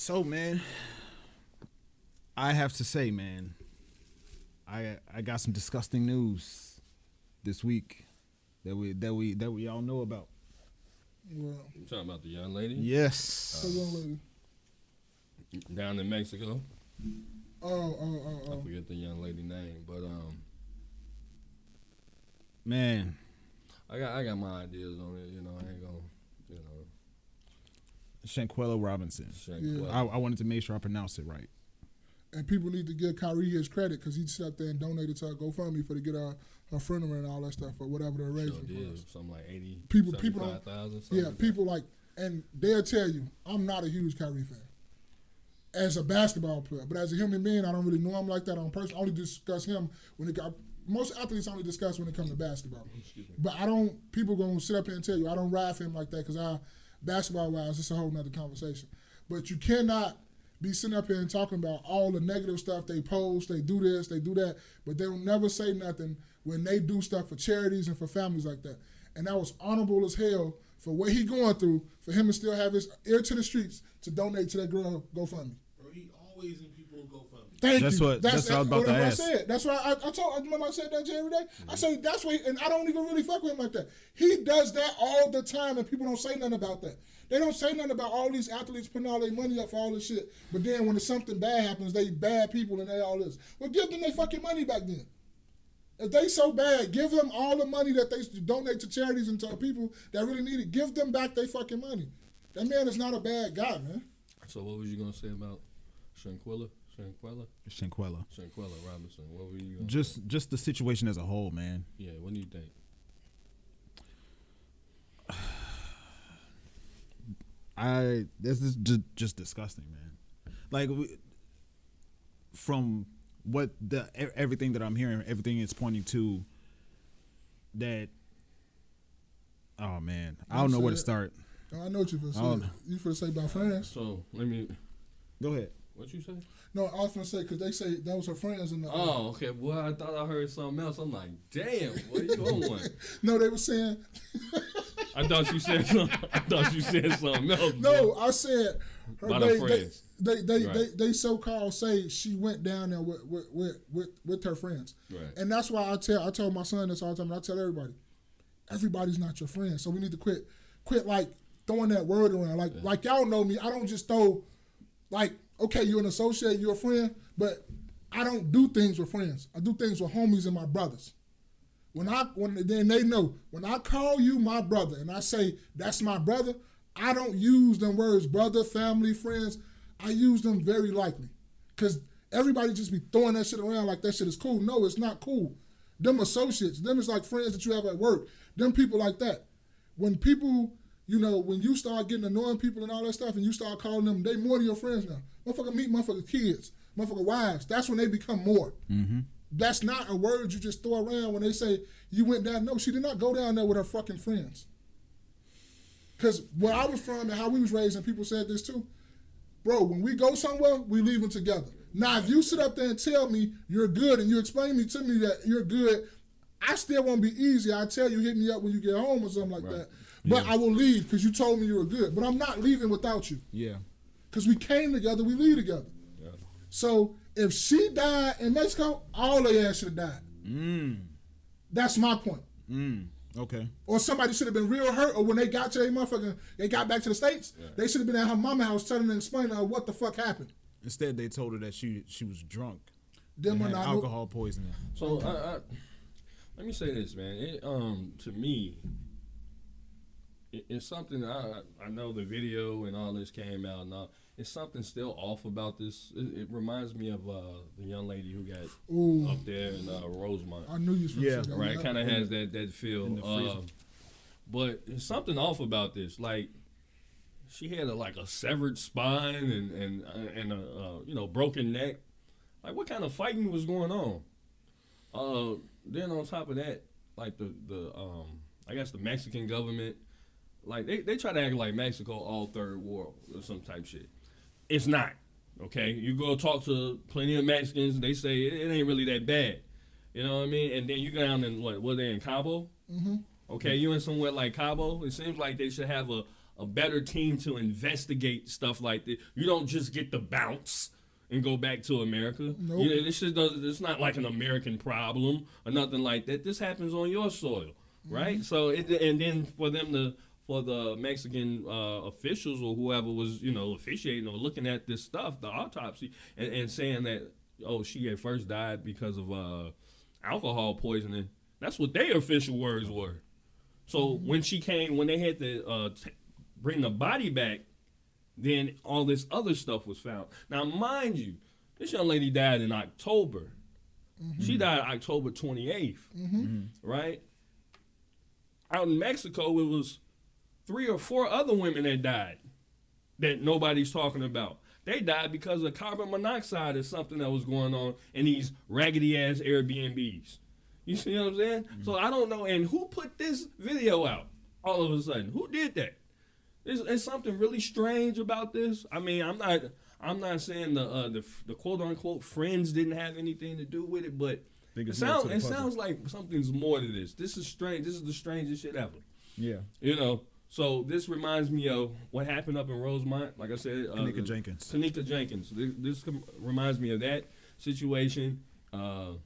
So, man, I have to say, man, I got some disgusting news this week that we all know about. Well, You talking about the young lady? Yes. the young lady. Down in Mexico. Oh. I forget the young lady name, but Man, I got my ideas on it. You know, I ain't gonna, you know. Shanquella Robinson. Shanquella. I wanted to make sure I pronounced it right. And people need to give Kyrie his credit because he sat there and donated to her GoFundMe for to get her funeral and all that stuff or whatever the arrangement was. Something like 80, People 75,000. Yeah, people like, and they'll tell you, I'm not a huge Kyrie fan as a basketball player, but as a human being, I don't really know him like that on person. I only discuss him when it got. Most athletes only discuss when it comes to basketball. But I don't. People gonna sit up here and tell you I don't ride for him like that because basketball wise, it's a whole nother conversation. But you cannot be sitting up here and talking about all the negative stuff they post, they do this, they do that, but they'll never say nothing when they do stuff for charities and for families like that. And that was honorable as hell for what he going through, for him to still have his ear to the streets to donate to that girl GoFundMe. Bro, he always in people GoFundMe. Thank That's you. what I was about to ask. I said. That's why I told. Remember I said that to you every day. I say that's why, and I don't even really fuck with him like that. He does that all the time, and people don't say nothing about that. They don't say nothing about all these athletes putting all their money up for all this shit. But then when something bad happens, they bad people and they all this. Well, give them their fucking money back then. If they so bad, give them all the money that they donate to charities and to people that really need it. Give them back their fucking money. That man is not a bad guy, man. So what was you gonna say about Shanquella Robinson? What were you gonna say? Just the situation as a whole, man. Yeah, what do you think? This is just disgusting, man. Like from what everything that I'm hearing, everything is pointing to that. Oh man, I don't know where to start. I know what you're going to say. You finna say about friends? So let me go ahead. What you say? No, I was going to say because they say that was her friends in the. Oh, okay. Boy, I thought I heard something else. I'm like, damn, what you on one? No, they were saying. I thought you said something else. No, I said about her friends. They so-called say she went down there with her friends, right. And that's why I told my son this all the time. And I tell everybody's not your friend, so we need to quit like throwing that word around. Like y'all know me, I don't just throw like, okay, you're an associate, you're a friend, but I don't do things with friends. I do things with homies and my brothers. Then they know when I call you my brother and I say that's my brother, I don't use them words brother, family, friends. I use them very lightly because everybody just be throwing that shit around like that shit is cool. No, it's not cool. Them associates, them is like friends that you have at work. Them people like that. When people, when you start getting annoying people and all that stuff and you start calling them, they more than your friends now. Motherfucker meet motherfucker kids, motherfucker wives. That's when they become more. Mm-hmm. That's not a word you just throw around when they say you went down. No, she did not go down there with her fucking friends. Because where I was from and how we was raised, and people said this too, bro, when we go somewhere, we leaving together. Now, if you sit up there and tell me you're good and you explain to me that you're good, I still won't be easy. I tell you, hit me up when you get home or something like that. But I will leave because you told me you were good. But I'm not leaving without you. Yeah. Because we came together, we leave together. Yeah. So if she died in Mexico, all their ass should have died. That's my point. Okay. Or somebody should have been real hurt, or when they got to their motherfucking, they got back to the States, they should have been at her mama's house telling her and explaining to her what the fuck happened. Instead, they told her that she was drunk. Them had alcohol poisoning. So let me say this, man. It, to me, it's something I know the video and all this came out and all. It's something still off about this. It reminds me of the young lady who got up there in Rosemont. I knew you was going to say that. Right, kind of has that feel. But there's something off about this. Like, she had a severed spine and a broken neck. Like, what kind of fighting was going on? Then on top of that, like the I guess the Mexican government, like they try to act like Mexico all third world or some type shit. It's not. Okay, you go talk to plenty of Mexicans, they say it ain't really that bad. You know what I mean? And then you go down in what they in Cabo? Mm-hmm. Okay, you in somewhere like Cabo? It seems like they should have a a better team to investigate stuff like this. You don't just get the bounce and go back to America. Nope. You know, this shit it's not like an American problem or nothing like that. This happens on your soil, right? So and then for the Mexican officials or whoever was, you know, officiating or looking at this stuff, the autopsy, and saying that, oh, she at first died because of alcohol poisoning. That's what their official words were. So when they had to bring the body back, then all this other stuff was found. Now, mind you, this young lady died in October. She died October 28th, right? Out in Mexico, it was 3 or 4 other women that died that nobody's talking about. They died because of carbon monoxide or something that was going on in these raggedy-ass Airbnbs. You see what I'm saying? So I don't know. And who put this video out all of a sudden? Who did that? Is something really strange about this? I mean, I'm not saying the quote unquote friends didn't have anything to do with it, but it sounds like something's more to this. This is strange. This is the strangest shit ever. Yeah. You know. So this reminds me of what happened up in Rosemont. Like I said, Kanika Jenkins. This reminds me of that situation. You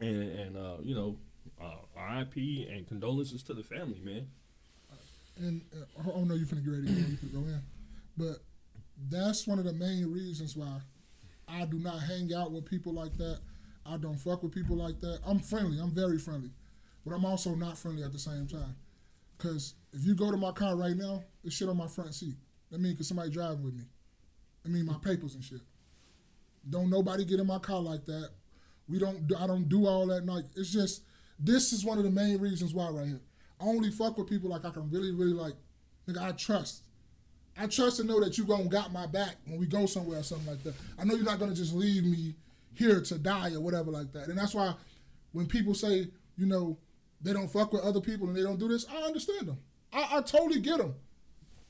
know, RIP and condolences to the family, man. And I know you're finna get ready to go. You can go in, but that's one of the main reasons why I do not hang out with people like that. I don't fuck with people like that. I'm friendly. I'm very friendly, but I'm also not friendly at the same time. Cause if you go to my car right now, there's shit on my front seat. That means cause somebody driving with me. I mean my papers and shit. Don't nobody get in my car like that. I don't do all that. Like it's just this is one of the main reasons why right here. I only fuck with people like I can really, really like. Nigga, I trust. I trust to know that you gonna got my back when we go somewhere or something like that. I know you're not gonna just leave me here to die or whatever like that. And that's why when people say, you know, they don't fuck with other people and they don't do this, I understand them. I totally get them.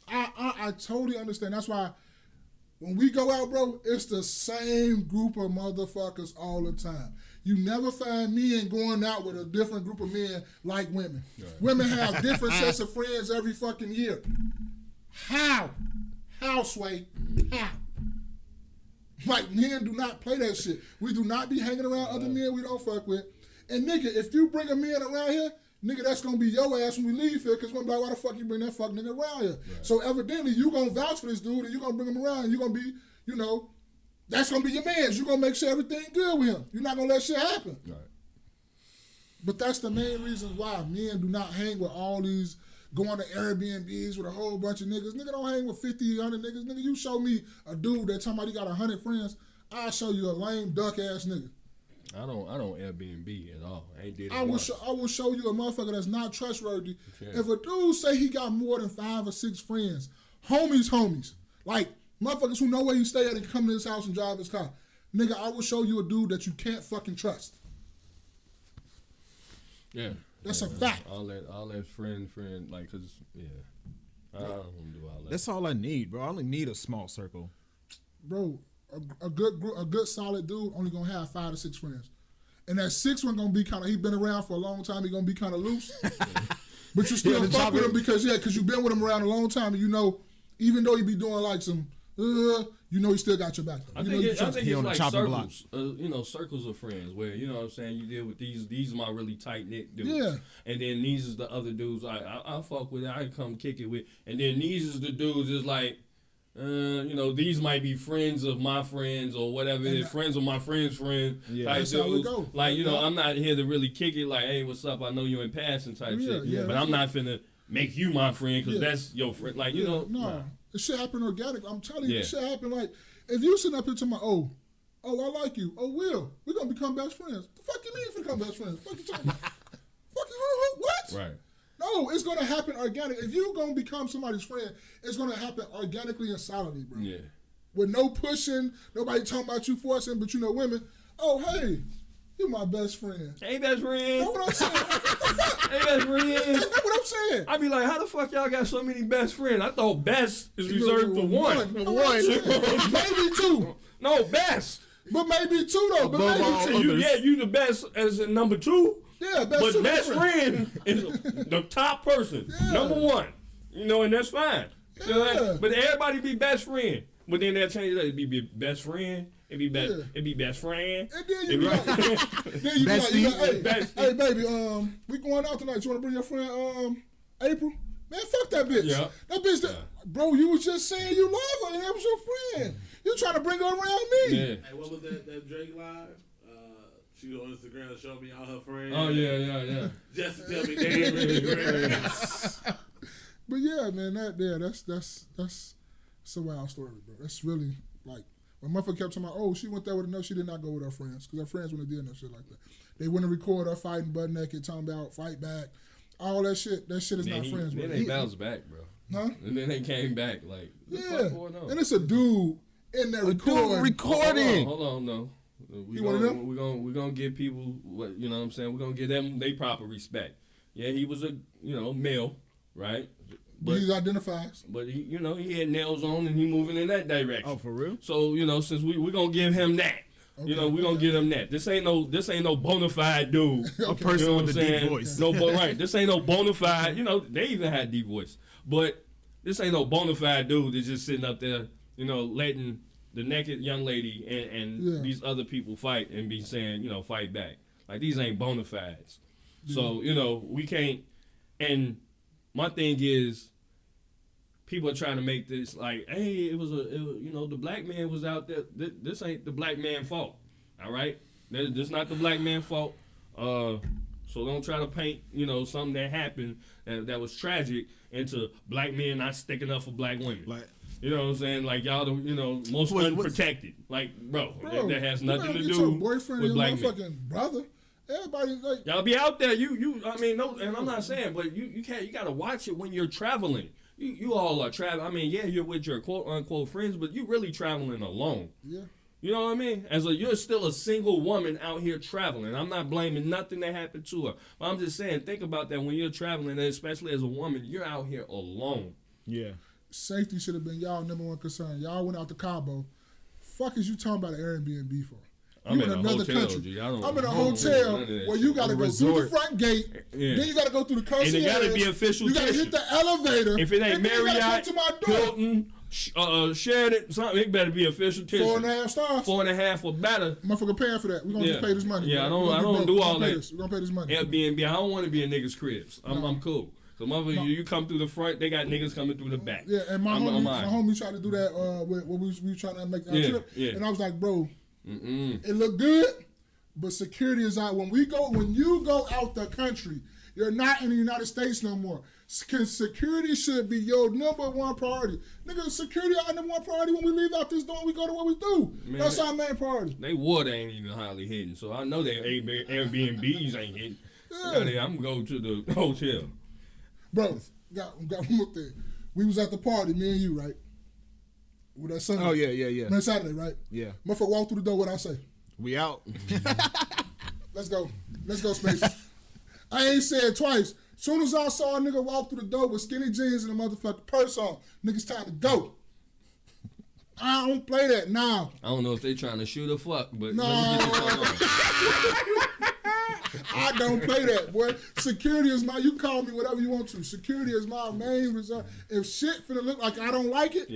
I totally understand. That's why when we go out, bro, it's the same group of motherfuckers all the time. You never find men going out with a different group of men like women. Right. Women have different sets of friends every fucking year. How? How, Sway? How? Like, men do not play that shit. We do not be hanging around other men we don't fuck with. And nigga, if you bring a man around here, nigga, that's gonna be your ass when we leave here, cause we're gonna be like, why the fuck you bring that fuck nigga around here? Right. So evidently, you gonna vouch for this dude, and you gonna bring him around, and you gonna be, you know, that's gonna be your man's. You gonna make sure everything good with him. You're not gonna let shit happen. Right. But that's the main reason why men do not hang with all these going to Airbnbs with a whole bunch of niggas. Nigga don't hang with 50, 100 niggas. Nigga, you show me a dude that talking about he got 100 friends, I'll show you a lame duck ass nigga. I don't Airbnb at all. I ain't did it I will show you a motherfucker that's not trustworthy. Okay. If a dude say he got more than 5 or 6 friends, homies, like motherfuckers who know where you stay at and come to his house and drive his car, nigga, I will show you a dude that you can't fucking trust. Yeah. That's a fact. All that friend, like, cause I don't do all that. That's all I need, bro. I only need a small circle. Bro, a good solid dude only gonna have 5 to 6 friends, and that 6th one gonna be kind of. He been around for a long time. He gonna be kind of loose, but you still fuck with him because you been with him around a long time, and you know, even though he be doing like some, you know, he still got your back. I think it's like circles, you know, circles of friends where, you know what I'm saying, you deal with these are my really tight knit dudes, and then these is the other dudes I fuck with, I come kick it with, and then these is the dudes is like. You know, these might be friends of my friends or whatever it is, friends of my friend's friend type dudes. Like, you know, I'm not here to really kick it like, hey, what's up? I know you in passing type shit. Yeah, but I'm not finna make you my friend because that's your friend. Like, you know. No, it should happen organic. I'm telling you, it should happen like, if you sitting up here to my, oh, I like you. Oh, Will, we're going to become best friends. The fuck you mean we become best friends? Fuck you talking about? Fuck you, what? Right. No, it's going to happen organic. If you're going to become somebody's friend, it's going to happen organically and solidly, bro. Yeah. With no pushing, nobody talking about you forcing, but you know women, oh, hey, you're my best friend. Hey, best friend. That's what I'm saying. Hey, best friend. That's what I'm saying. I be like, how the fuck y'all got so many best friends? I thought best is reserved for one. Maybe 2. No, best. But maybe 2, though. But maybe 2. You the best as in number 2. Yeah, best friend is the top person. Yeah. Number 1. and that's fine. You know what I Yeah. mean? But everybody be best friend. But then they'll change it. It'd be best friend. It'd be best. Yeah. It'd be best friend. And then you be like, hey, baby, we going out tonight. You want to bring your friend, April? Man, fuck that bitch. Yeah. That bitch, bro, you was just saying you love her and that was your friend. You trying to bring her around me. Yeah. Hey, what was that Drake live? She on Instagram and showed me all her friends. Oh yeah. Just to tell me they ain't really friends. But yeah, man, that's a wild story, bro. That's really like when motherfucker kept talking about, oh, she went there with her. No, she did not go with her friends because her friends wouldn't have did no shit like that. They wouldn't record her fighting butt naked, talking about fight back, all that shit. That shit is not friends. Then they bounced back, bro. Huh? And then they came back like, yeah. Fuck going on? And it's a dude in there recording. Hold on, no. We're gonna give people what you know what I'm saying. We're gonna give them they proper respect. Yeah, he was a male, right? But he identifies. But he he had nails on and he moving in that direction. Oh, for real? So since we're gonna give him that. Okay, we're gonna give him that. This ain't no bona fide dude. A person with a deep voice. No, right. This ain't no bona fide. They even had deep voice, but this ain't no bona fide dude that's just sitting up there, letting the naked young lady and these other people fight and be saying, fight back. Like these ain't bona fides. So we can't. And my thing is, people are trying to make this like, hey, it was the black man was out there. This ain't the black man's fault. All right, this not the black man's fault. So don't try to paint something that happened that was tragic into black men not sticking up for black women. Like, you know what I'm saying? Like y'all, most unprotected. Like, bro, that has nothing to do your boyfriend with and black your men. motherfucking brother. Everybody's like, Y'all be out there. I mean, no, and I'm not saying, but you can't. You gotta watch it when you're traveling. You all are traveling. I mean, yeah, you're with your quote unquote friends, but you're really traveling alone. yeah. You know what I mean? You're still a single woman out here traveling. I'm not blaming nothing that happened to her. But I'm just saying, think about that when you're traveling, especially as a woman, you're out here alone. yeah. Safety should have been y'all number one concern. Y'all went out to Cabo. Fuck is you talking about an Airbnb for? I'm in another hotel, country. G. I'm in a hotel where you got to go through the front gate, then you got to go through the concierge. And it got to be official. You got to hit the elevator. If it ain't Marriott, to my door. Hilton, Sheraton, something, it better be official tissue. 4.5 stars. 4.5 or better. Motherfucker paying for that. We're gonna just pay this money. Yeah, bro. I don't do all that. We're gonna pay this money. Airbnb. I don't want to be in niggas' cribs. I'm cool. So motherfucker, you come through the front, they got niggas coming through the back. Yeah, and my homie tried to do that when we were trying to make our trip, and I was like, bro, it looked good, but security is out. When you go out the country, you're not in the United States no more. Security should be your number one priority. Nigga, security our number one priority when we leave out this door and we go to what we do. Man, that's our main priority. They water ain't even hardly hidden, so I know they Airbnbs ain't hidden. Yeah. I'm going to go to the hotel. Bro, got one more thing. We was at the party, me and you, right? With that Sunday. Oh, yeah. Man, Saturday, right? Yeah. Motherfucker walk through the door, what I say? We out. Let's go, Space. I ain't said twice. Soon as I saw a nigga walk through the door with skinny jeans and a motherfucking purse on, niggas time to go. I don't play that now. I don't know if they trying to shoot or fuck, but no. I don't play that, boy. Security is you can call me whatever you want to. Security is my main reserve. If shit finna look like I don't like it,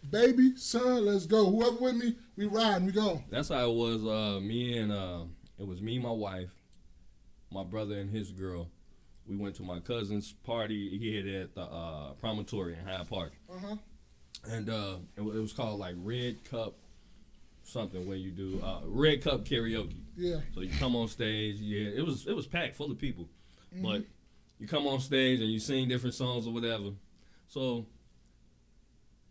baby, son, let's go. Whoever with me, we riding, we go. That's how it was. It was me, my wife, my brother, and his girl. We went to my cousin's party. He had at the Promontory in Hyde Park. And it was called like Red Cup something where you do Red Cup karaoke. Yeah. So you come on stage. Yeah, it was packed full of people. But you come on stage and you sing different songs or whatever. So,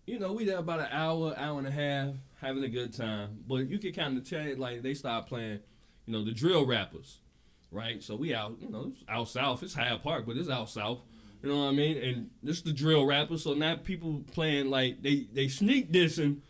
we there about an hour and a half having a good time. But you can kind of tell like they start playing, the drill rappers. Right, so we out, it's out south. It's Hyde Park, but it's out south. You know what I mean? And this is the drill rappers. So now people playing like they sneak dissing,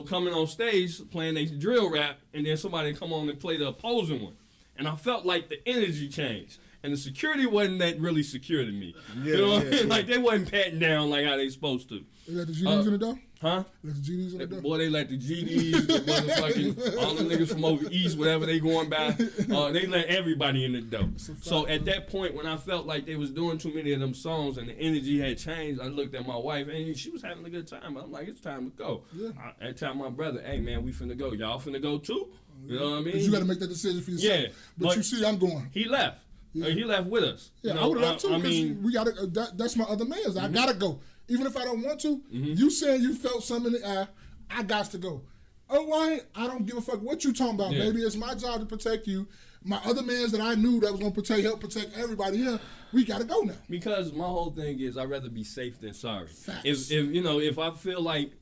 coming on stage playing they drill rap, and then somebody come on and play the opposing one. And I felt like the energy changed, and the security wasn't that really secure to me. You know what I mean? Like they wasn't patting down like how they supposed to. Is that the G's in the door? Huh? Let the GDs in the door. Boy, they let the GDs, the motherfucking, all the niggas from over east, whatever they going by, they let everybody in the door. So at that point, when I felt like they was doing too many of them songs and the energy had changed, I looked at my wife and she was having a good time. I'm like, it's time to go. Yeah. I tell my brother, hey man, we finna go. Y'all finna go too? You know what I mean? But you got to make that decision for yourself. Yeah, but you see, I'm going. He left. Yeah. He left with us. Yeah, you know, I would have left too. I Because mean, we got to. That's my other man's. I gotta go, even if I don't want to. You saying you felt something in the air, I got to go. Oh, I don't give a fuck what you talking about, baby. It's my job to protect you. My other man's that I knew that was gonna help protect everybody here. We gotta go now. Because my whole thing is, I'd rather be safe than sorry. Facts. If you know, if I feel like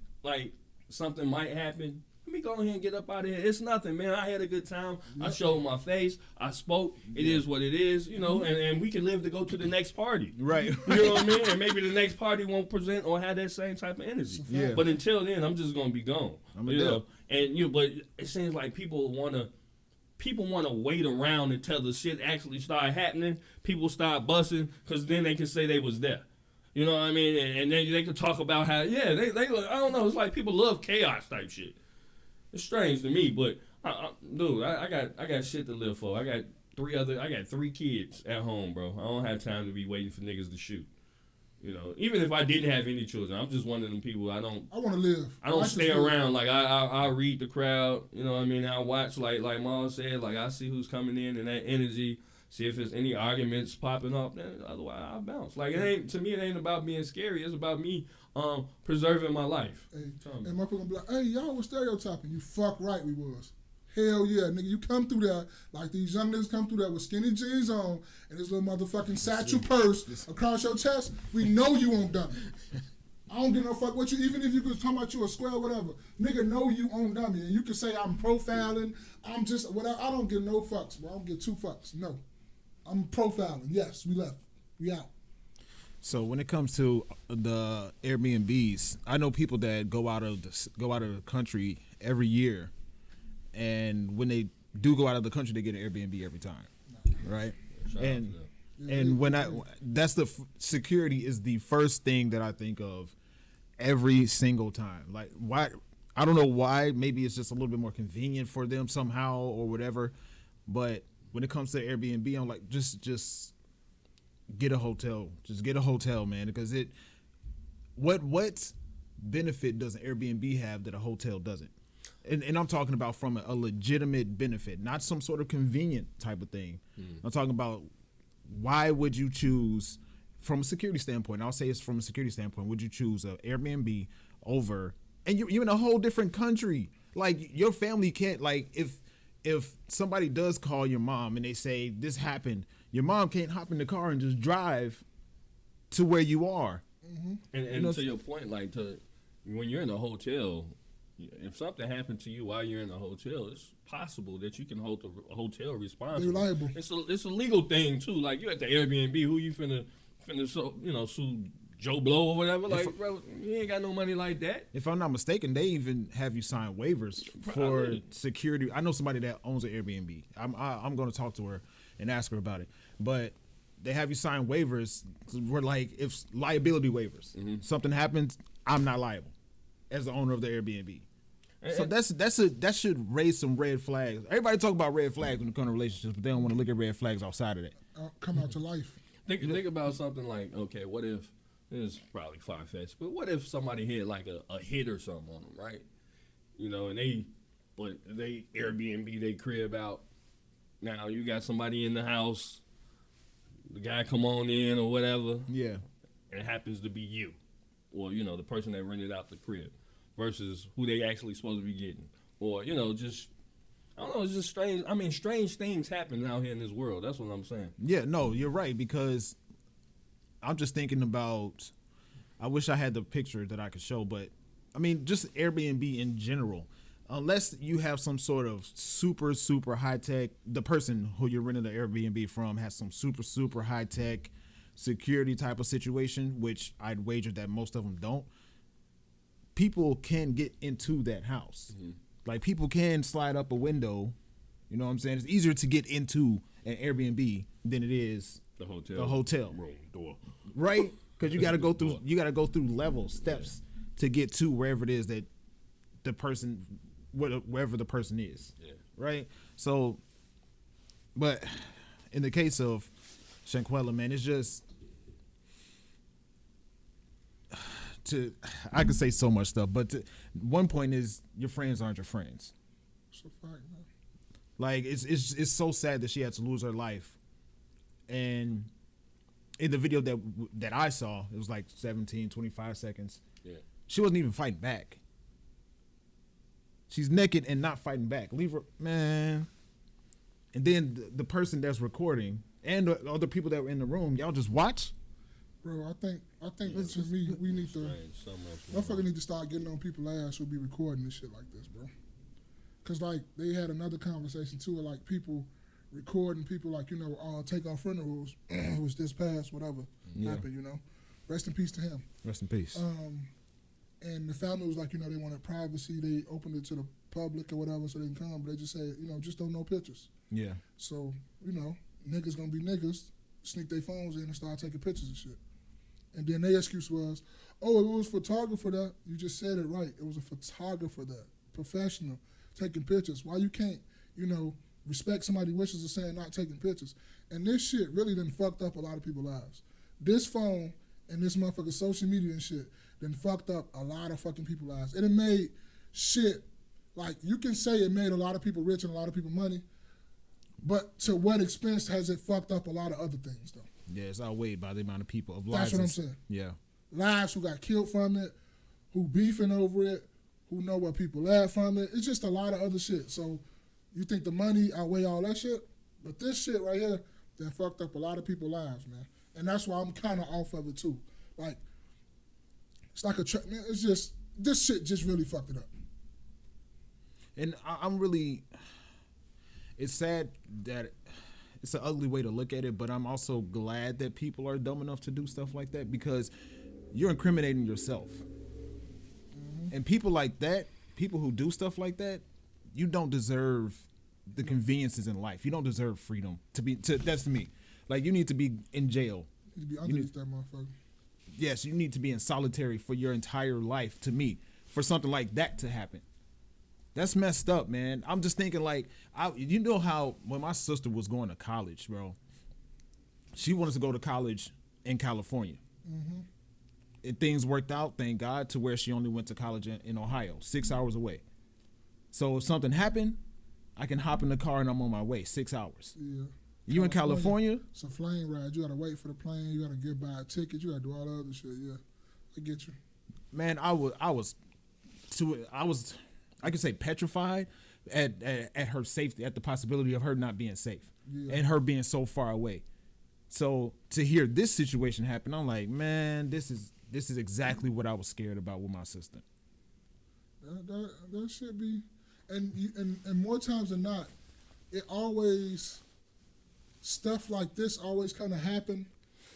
something might happen, let me go ahead and get up out of here. It's nothing, man. I had a good time. I showed my face. I spoke. It is what it is, you know, and we can live to go to the next party. Right. You know what I mean? And maybe the next party won't present or have that same type of energy. Yeah. But until then, I'm just gonna be gone. You know? And but it seems like people wanna wait around until the shit actually start happening. People start busting because then they can say they was there. You know what I mean? And then they can talk about how, they I don't know. It's like people love chaos type shit. It's strange to me, but dude, I got shit to live for. I got three kids at home, bro. I don't have time to be waiting for niggas to shoot. You know, even if I didn't have any children, I'm just one of them people. I want to live. I don't stay around. Like I read the crowd. You know what I mean? I watch like Mom said. Like I see who's coming in and that energy. See if there's any arguments popping up. Then otherwise I'll bounce. Like it ain't to me. It ain't about being scary. It's about me preserving my life. Hey, and my people gonna be like, hey, y'all was stereotyping. You fuck right we was. Hell yeah, nigga, you come through there like these young niggas come through there with skinny jeans on and this little motherfucking satchel purse across your chest. We know you on dummy. I don't give no fuck what you, even if you could talk about you a square or whatever, nigga know you on dummy. And you can say I'm profiling, I'm just, whatever. I don't give no fucks, bro. I don't give two fucks. No. I'm profiling. Yes, we left. We out. So when it comes to the Airbnbs, I know people that go out of the country every year, and when they do go out of the country, they get an Airbnb every time, right? And when security is the first thing that I think of every single time. Like why? I don't know why. Maybe it's just a little bit more convenient for them somehow or whatever. But when it comes to Airbnb, I'm like, just get a hotel. Just get a hotel, man. Because what benefit does an Airbnb have that a hotel doesn't? And I'm talking about from a legitimate benefit, not some sort of convenient type of thing. I'm talking about why would you choose, from a security standpoint, I'll say it's from a security standpoint, would you choose an Airbnb over, and you're in a whole different country. Like your family can't, like if somebody does call your mom and they say this happened, your mom can't hop in the car and just drive to where you are. And to your point, like when you're in a hotel, if something happened to you while you're in a hotel, it's possible that you can hold the hotel responsible. They're liable. It's a legal thing too. Like you at the Airbnb, who you finna sue Joe Blow or whatever? Like, bro, you ain't got no money like that. If I'm not mistaken, they even have you sign waivers for security. I know somebody that owns an Airbnb. I'm going to talk to her and ask her about it. But they have you sign waivers where, like, if liability waivers, something happens, I'm not liable as the owner of the Airbnb. So that should raise some red flags. Everybody talk about red flags when it comes to relationships, but they don't want to look at red flags outside of that. Come out to life. Think about something like, okay, what if, this is probably far-fetched, but what if somebody hit like a hit or something on them, right? You know, and they Airbnb they crib out. Now you got somebody in the house, the guy come on in or whatever. Yeah. And it happens to be you. Or, the person that rented out the crib versus who they actually supposed to be getting. Or, just, I don't know, it's just strange. I mean, strange things happen out here in this world. That's what I'm saying. Yeah, no, you're right, because I'm just thinking about, I wish I had the picture that I could show, but, I mean, just Airbnb in general. Unless you have some sort of super, super high-tech, the person who you're renting the Airbnb from has some super, super high-tech security type of situation, which I'd wager that most of them don't. People can get into that house. Like, people can slide up a window. You know what I'm saying? It's easier to get into an Airbnb than it is the hotel room door, right? Because you got to go through levels, steps to get to wherever it is that the person, wherever the person is. Yeah. Right? So, but in the case of Shanquella, man, it's just I could say so much stuff, but one point is your friends aren't your friends. It's a fact, man. Like it's so sad that she had to lose her life, and in the video that I saw, it was like 25 seconds. Yeah. She wasn't even fighting back. She's naked and not fighting back. Leave her, man. And then the person that's recording and the other people that were in the room, y'all just watch. Bro, I think to me, we need to, motherfucker need to start getting on people's ass who be recording this shit like this, bro. Cause like they had another conversation too, of like people recording people like, you know, take our funerals was this past whatever happened, you know. Rest in peace to him. Rest in peace. And the family was like, you know, they wanted privacy. They opened it to the public or whatever so they can come, but they just said, you know, just don't know pictures. Yeah. So, you know, niggas gonna be niggas, sneak their phones in and start taking pictures and shit. And then their excuse was, oh, it was a photographer that, you just said it right. It was a photographer that, professional, taking pictures. Why you can't, you know, respect somebody's wishes of saying not taking pictures? And this shit really done fucked up a lot of people's lives. This phone and this motherfucking social media and shit done fucked up a lot of fucking people's lives. It done made shit, like you can say it made a lot of people rich and a lot of people money, but to what expense has it fucked up a lot of other things though? Yeah, it's outweighed by the amount of people of lives. That's what I'm saying. Yeah. Lives who got killed from it, who beefing over it, who know what people at from it. It's just a lot of other shit. So you think the money outweigh all that shit? But this shit right here, that fucked up a lot of people's lives, man. And that's why I'm kind of off of it too. Like, it's like man, it's just, this shit just really fucked it up. And I'm really, it's sad that it's an ugly way to look at it, but I'm also glad that people are dumb enough to do stuff like that because you're incriminating yourself. Mm-hmm. And people like that, people who do stuff like that, you don't deserve the conveniences in life. You don't deserve freedom that's me. Like you need to be in jail. You need to be underneath that motherfucker. Yes, you need to be in solitary for your entire life to me for something like that to happen. That's messed up, man. I'm just thinking like, you know how when my sister was going to college, bro, she wanted to go to college in California. Mm-hmm. And things worked out, thank God, to where she only went to college in Ohio, 6 hours away. So if something happened, I can hop in the car and I'm on my way, 6 hours. Yeah. You in California? It's a plane ride. You got to wait for the plane. You got to get by a ticket. You got to do all the other shit. Yeah, I get you. Man, I was, I could say petrified at her safety, at the possibility of her not being safe and her being so far away. So to hear this situation happen, I'm like, man, this is exactly what I was scared about with my sister. That should be, and more times than not, it always, stuff like this always kind of happen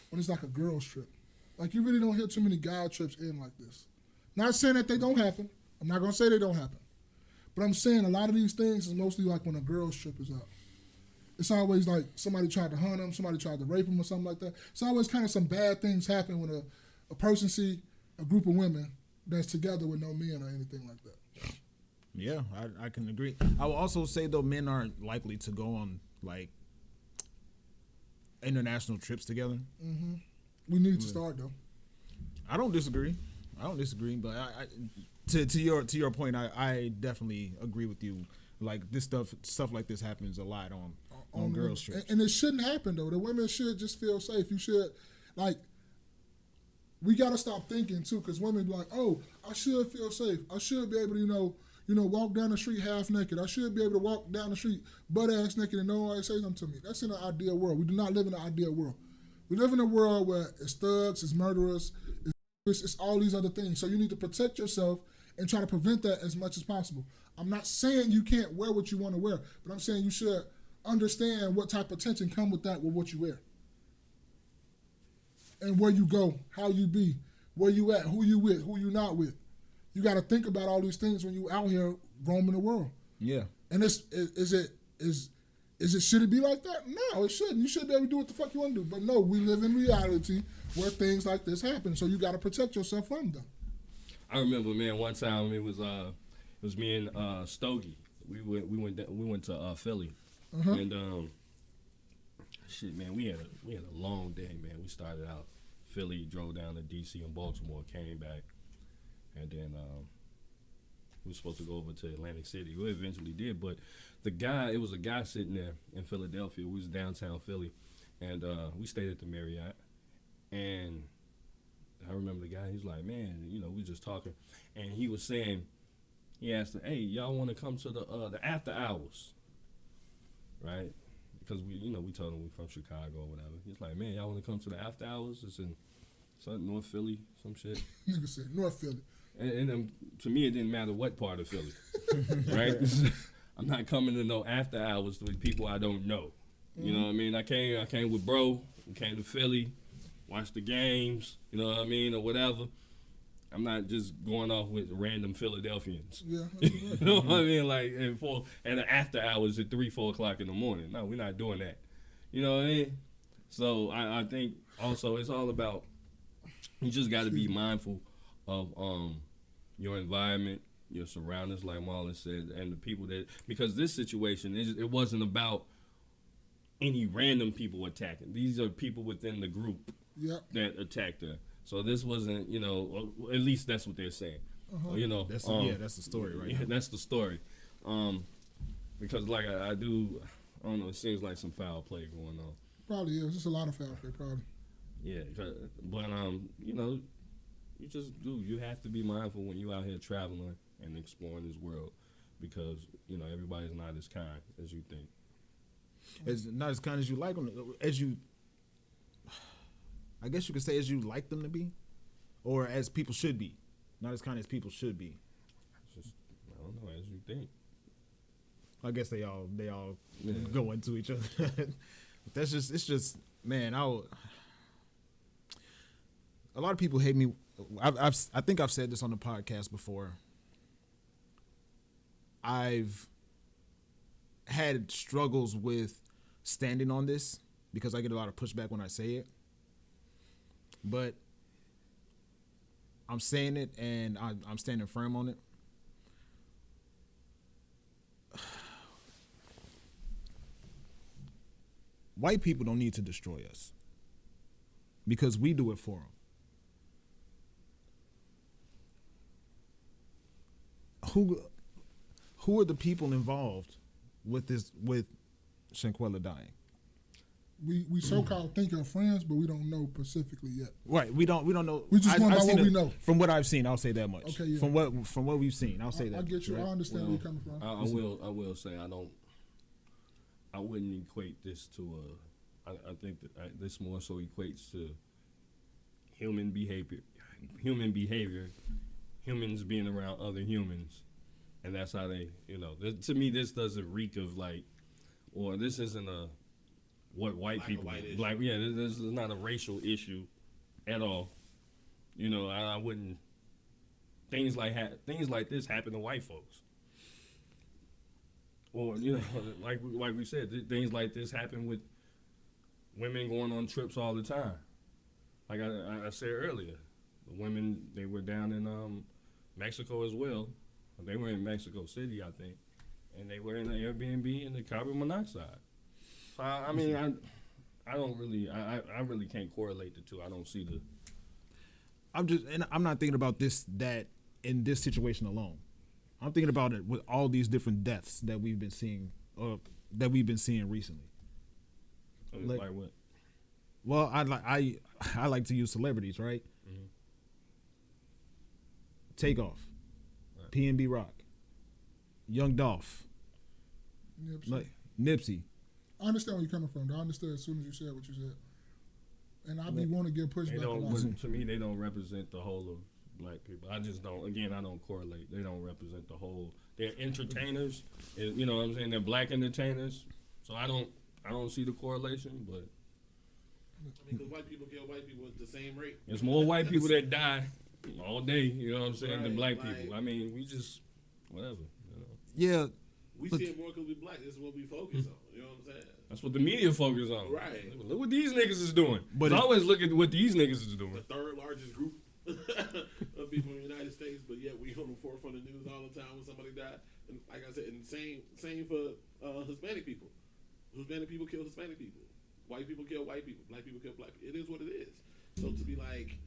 when it's like a girls trip. Like you really don't hear too many guy trips in like this. Not saying that they don't happen. I'm not gonna say they don't happen. But I'm saying a lot of these things is mostly like when a girl's trip is out. It's always like somebody tried to hunt them, somebody tried to rape them or something like that. It's always kind of some bad things happen when a person see a group of women that's together with no men or anything like that. Yeah, I can agree. I will also say though, men aren't likely to go on like international trips together. Mm-hmm. We need to start though. I don't disagree, but to your point, I definitely agree with you. Like this stuff like this happens a lot on girls' trips, and it shouldn't happen though. The women should just feel safe. You should, like, we gotta stop thinking too, because women be like, oh, I should feel safe. I should be able to, you know, walk down the street half naked. I should be able to walk down the street butt ass naked and no one say something to me. That's in an ideal world. We do not live in an ideal world. We live in a world where it's thugs, it's murderers, it's all these other things. So you need to protect yourself and try to prevent that as much as possible. I'm not saying you can't wear what you want to wear, but I'm saying you should understand what type of tension come with that, with what you wear. And where you go, how you be, where you at, who you with, who you not with. You got to think about all these things when you out here roaming the world. Yeah. And should it be like that? No, it shouldn't. You should be able to do what the fuck you want to do. But no, we live in reality where things like this happen. So you got to protect yourself from them. I remember, man. One time it was me and Stogie. We went to Philly, and shit, man. We had a long day, man. We started out Philly, drove down to DC and Baltimore, came back, and then we were supposed to go over to Atlantic City. We eventually did, but it was a guy sitting there in Philadelphia. We was downtown Philly, and we stayed at the Marriott. And I remember the guy. He's like, man, we just talking, and he was saying, he asked, hey, y'all want to come to the after hours, right? Because we told him we from Chicago or whatever. He's like, man, y'all want to come to the after hours? It's in North Philly, some shit. Nigga said North Philly. And to me, it didn't matter what part of Philly, right? I'm not coming to no after hours with people I don't know. You know what I mean? I came with bro. We came to Philly, watched the games. You know what I mean, or whatever. I'm not just going off with random Philadelphians. Yeah. You know what I mean? Like, and the after hours at 3-4 o'clock in the morning. No, we're not doing that. You know what I mean? So I think also it's all about, you just got to be mindful of your environment, your surroundings, like Marlon said, and the people because this situation, it wasn't about any random people attacking. These are people within the group that attacked her. So this wasn't, at least that's what they're saying. That's the story, right? Yeah, that's the story. Because like I don't know, it seems like some foul play going on. Probably is. Just a lot of foul play, probably. Yeah, but you have to be mindful when you out here traveling and exploring this world, because everybody's not as kind as you think. It's not as kind as you like them, I guess you could say as you like them to be, or as people should be. Not as kind as people should be. It's just, I don't know, as you think. I guess they all go into each other. But it's just, man, a lot of people hate me. I think I've said this on the podcast before. I've had struggles with standing on this because I get a lot of pushback when I say it. But I'm saying it, and I'm standing firm on it. White people don't need to destroy us because we do it for them. Who are the people involved with Shanquella dying? We so-called think of friends, but we don't know specifically yet. Right, we don't know. We just want to know what we know. From what I've seen, I'll say that much. Okay, yeah. From what we've seen, I'll say that. I get you. Right? I understand where you're coming from. I will say I wouldn't equate this to I think that this more so equates to human behavior, humans being around other humans, and that's how they, to me, this doesn't reek of like, or this isn't what white people like. Yeah, this is not a racial issue at all. I wouldn't. Things like this happen to white folks. Or like we said, things like this happen with women going on trips all the time. Like I said earlier, the women, they were down in Mexico as well. They were in Mexico City, I think, and they were in the Airbnb in the carbon monoxide. So I mean, I don't really, I really can't correlate the two. I don't see the. I'm not thinking about that in this situation alone. I'm thinking about it with all these different deaths that we've been seeing, recently. Like what? Well, I like to use celebrities, right? Mm-hmm. Takeoff, right. PNB Rock, Young Dolph, Nipsey. I understand where you're coming from. I understood as soon as you said what you said, and I be want to get pushback. To me, they don't represent the whole of black people. I just don't. Again, I don't correlate. They don't represent the whole. They're entertainers. You know what I'm saying? They're black entertainers. So I don't see the correlation, but. Because white people kill white people at the same rate. There's more white people that die all day, you know what I'm saying, than black people. I mean, we just, whatever. Yeah. We see it more because we black. This is what we focus on. You know what I'm saying? That's what the media focus on. Right. Look what these niggas is doing. But always look at what these niggas is doing. The third largest group of people in the United States, but yet we on the forefront of the news all the time when somebody died. And like I said, and same for Hispanic people. Hispanic people kill Hispanic people. White people kill white people. Black people kill black people. It is what it is. So to be like,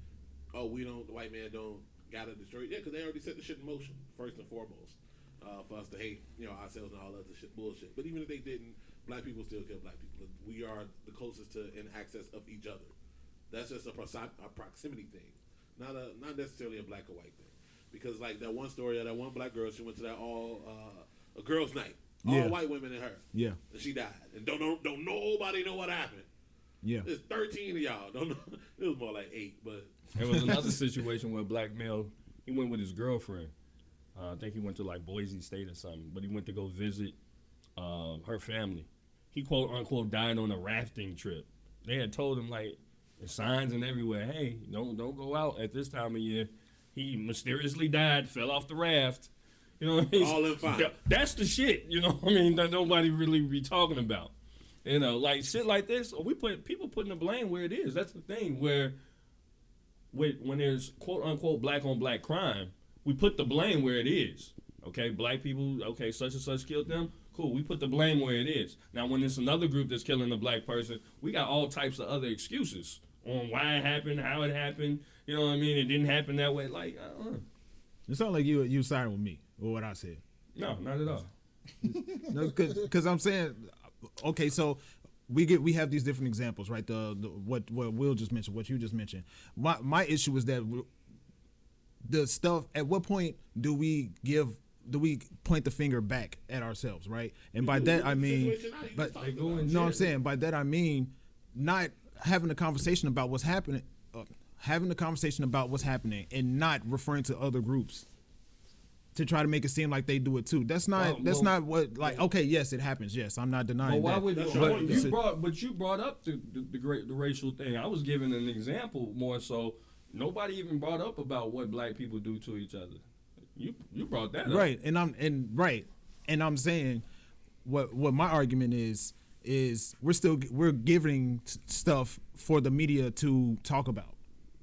oh, the white man don't gotta destroy it. Yeah, because they already set the shit in motion, first and foremost, for us to hate, ourselves and all that shit bullshit. But even if they didn't, black people still kill black people. We are the closest to in access of each other. That's just a proximity thing, not necessarily a black or white thing. Because like that one story of that one black girl, she went to that a girls' night, all white women and her, and she died, and don't nobody know what happened. Yeah, there's 13 of y'all. Don't know. It was more like 8, but there was another situation where a black male, he went with his girlfriend. I think he went to like Boise State or something, but he went to go visit her family. He quote unquote died on a rafting trip. They had told him like the signs and everywhere, hey, don't go out at this time of year. He mysteriously died, fell off the raft. You know what I mean? All in fine. That's the shit. You know what I mean? That nobody really be talking about. Like shit like this, people putting the blame where it is. That's the thing where when there's quote unquote black on black crime, we put the blame where it is. Okay, black people, okay, such and such killed them. Cool, we put the blame where it is. Now, when it's another group that's killing a black person, we got all types of other excuses on why it happened, how it happened. You know what I mean? It didn't happen that way. Like, I don't know. It sounds like you siding with me or what I said. No, not at all. No, because I'm saying, okay, so we have these different examples, right? What Will just mentioned, what you just mentioned. My issue is that the stuff. At what point do we point the finger back at ourselves, right? And by that I mean, I'm saying by that I mean not having a conversation about what's happening, and not referring to other groups to try to make it seem like they do it too. That's not what, like, okay, yes, it happens. Yes, I'm not denying that. But you brought up the racial thing. I was giving an example more so. Nobody even brought up about what black people do to each other. You brought that up. Right, and I'm saying what my argument is we're giving stuff for the media to talk about.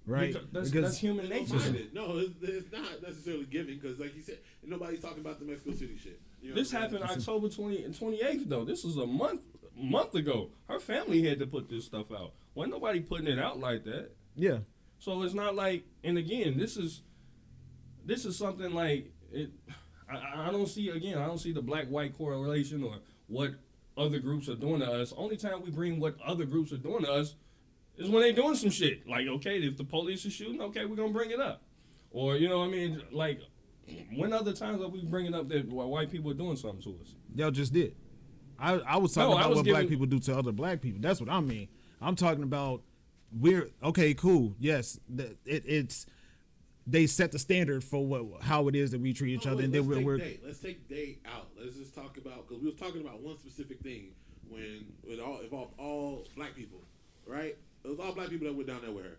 Right, that's human nature. No, it's not necessarily giving because, like you said, nobody's talking about the Mexico City shit. This happened October 28th, though. This was a month ago. Her family had to put this stuff out. Wasn't nobody putting it out like that. Yeah. So it's not like, and again, this is something like it. I don't see the black-white correlation or what other groups are doing to us. Only time we bring what other groups are doing to us is when they doing some shit. Like, okay, if the police are shooting, okay, we're gonna bring it up. Or, you know what I mean? Like, when other times are we bringing up that white people are doing something to us? Y'all just did. I was talking about what black people do to other black people. That's what I mean. I'm talking about okay, cool. Yes, it's they set the standard for how it is that we treat each other, and then let's take day out. Let's just talk about, because we was talking about one specific thing when it all involved all black people, right? It was all black people that went down there with her,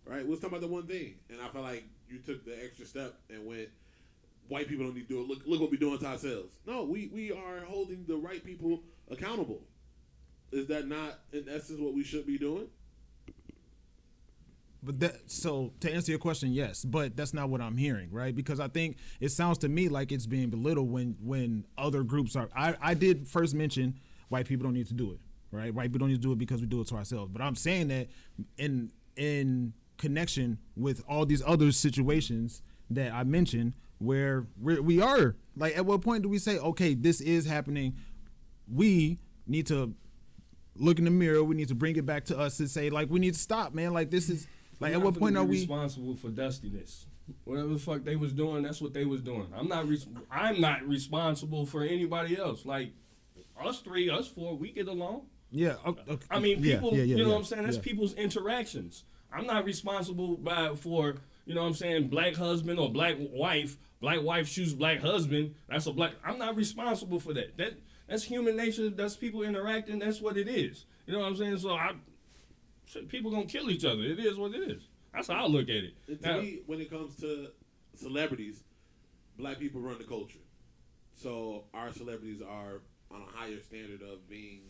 right? We was talking about the one thing, and I felt like you took the extra step and went, white people don't need to do it. Look what we're doing to ourselves. No, we are holding the right people accountable. Is that not, in essence, what we should be doing? But so to answer your question, yes, but that's not what I'm hearing, right? Because I think it sounds to me like it's being belittled when other groups are. I did first mention white people don't need to do it, right? White people don't need to do it because we do it to ourselves. But I'm saying that in connection with all these other situations that I mentioned, where we are, like, at what point do we say, okay, this is happening? We need to look in the mirror. We need to bring it back to us and say, like, we need to stop, man. Like, this is. Like, at what point are we responsible for dustiness? Whatever the fuck they was doing, that's what they was doing. I'm not responsible for anybody else. Like, us 4, we get along. Yeah. Okay. I mean, people. You know what I'm saying? That's people's interactions. I'm not responsible for you know what I'm saying, black husband or black wife. Black wife shoots black husband. That's a black. I'm not responsible for that. That's human nature. That's people interacting. That's what it is. You know what I'm saying? So people gonna kill each other. It is what it is. That's how I look at it. And to me, when it comes to celebrities, black people run the culture. So our celebrities are on a higher standard of being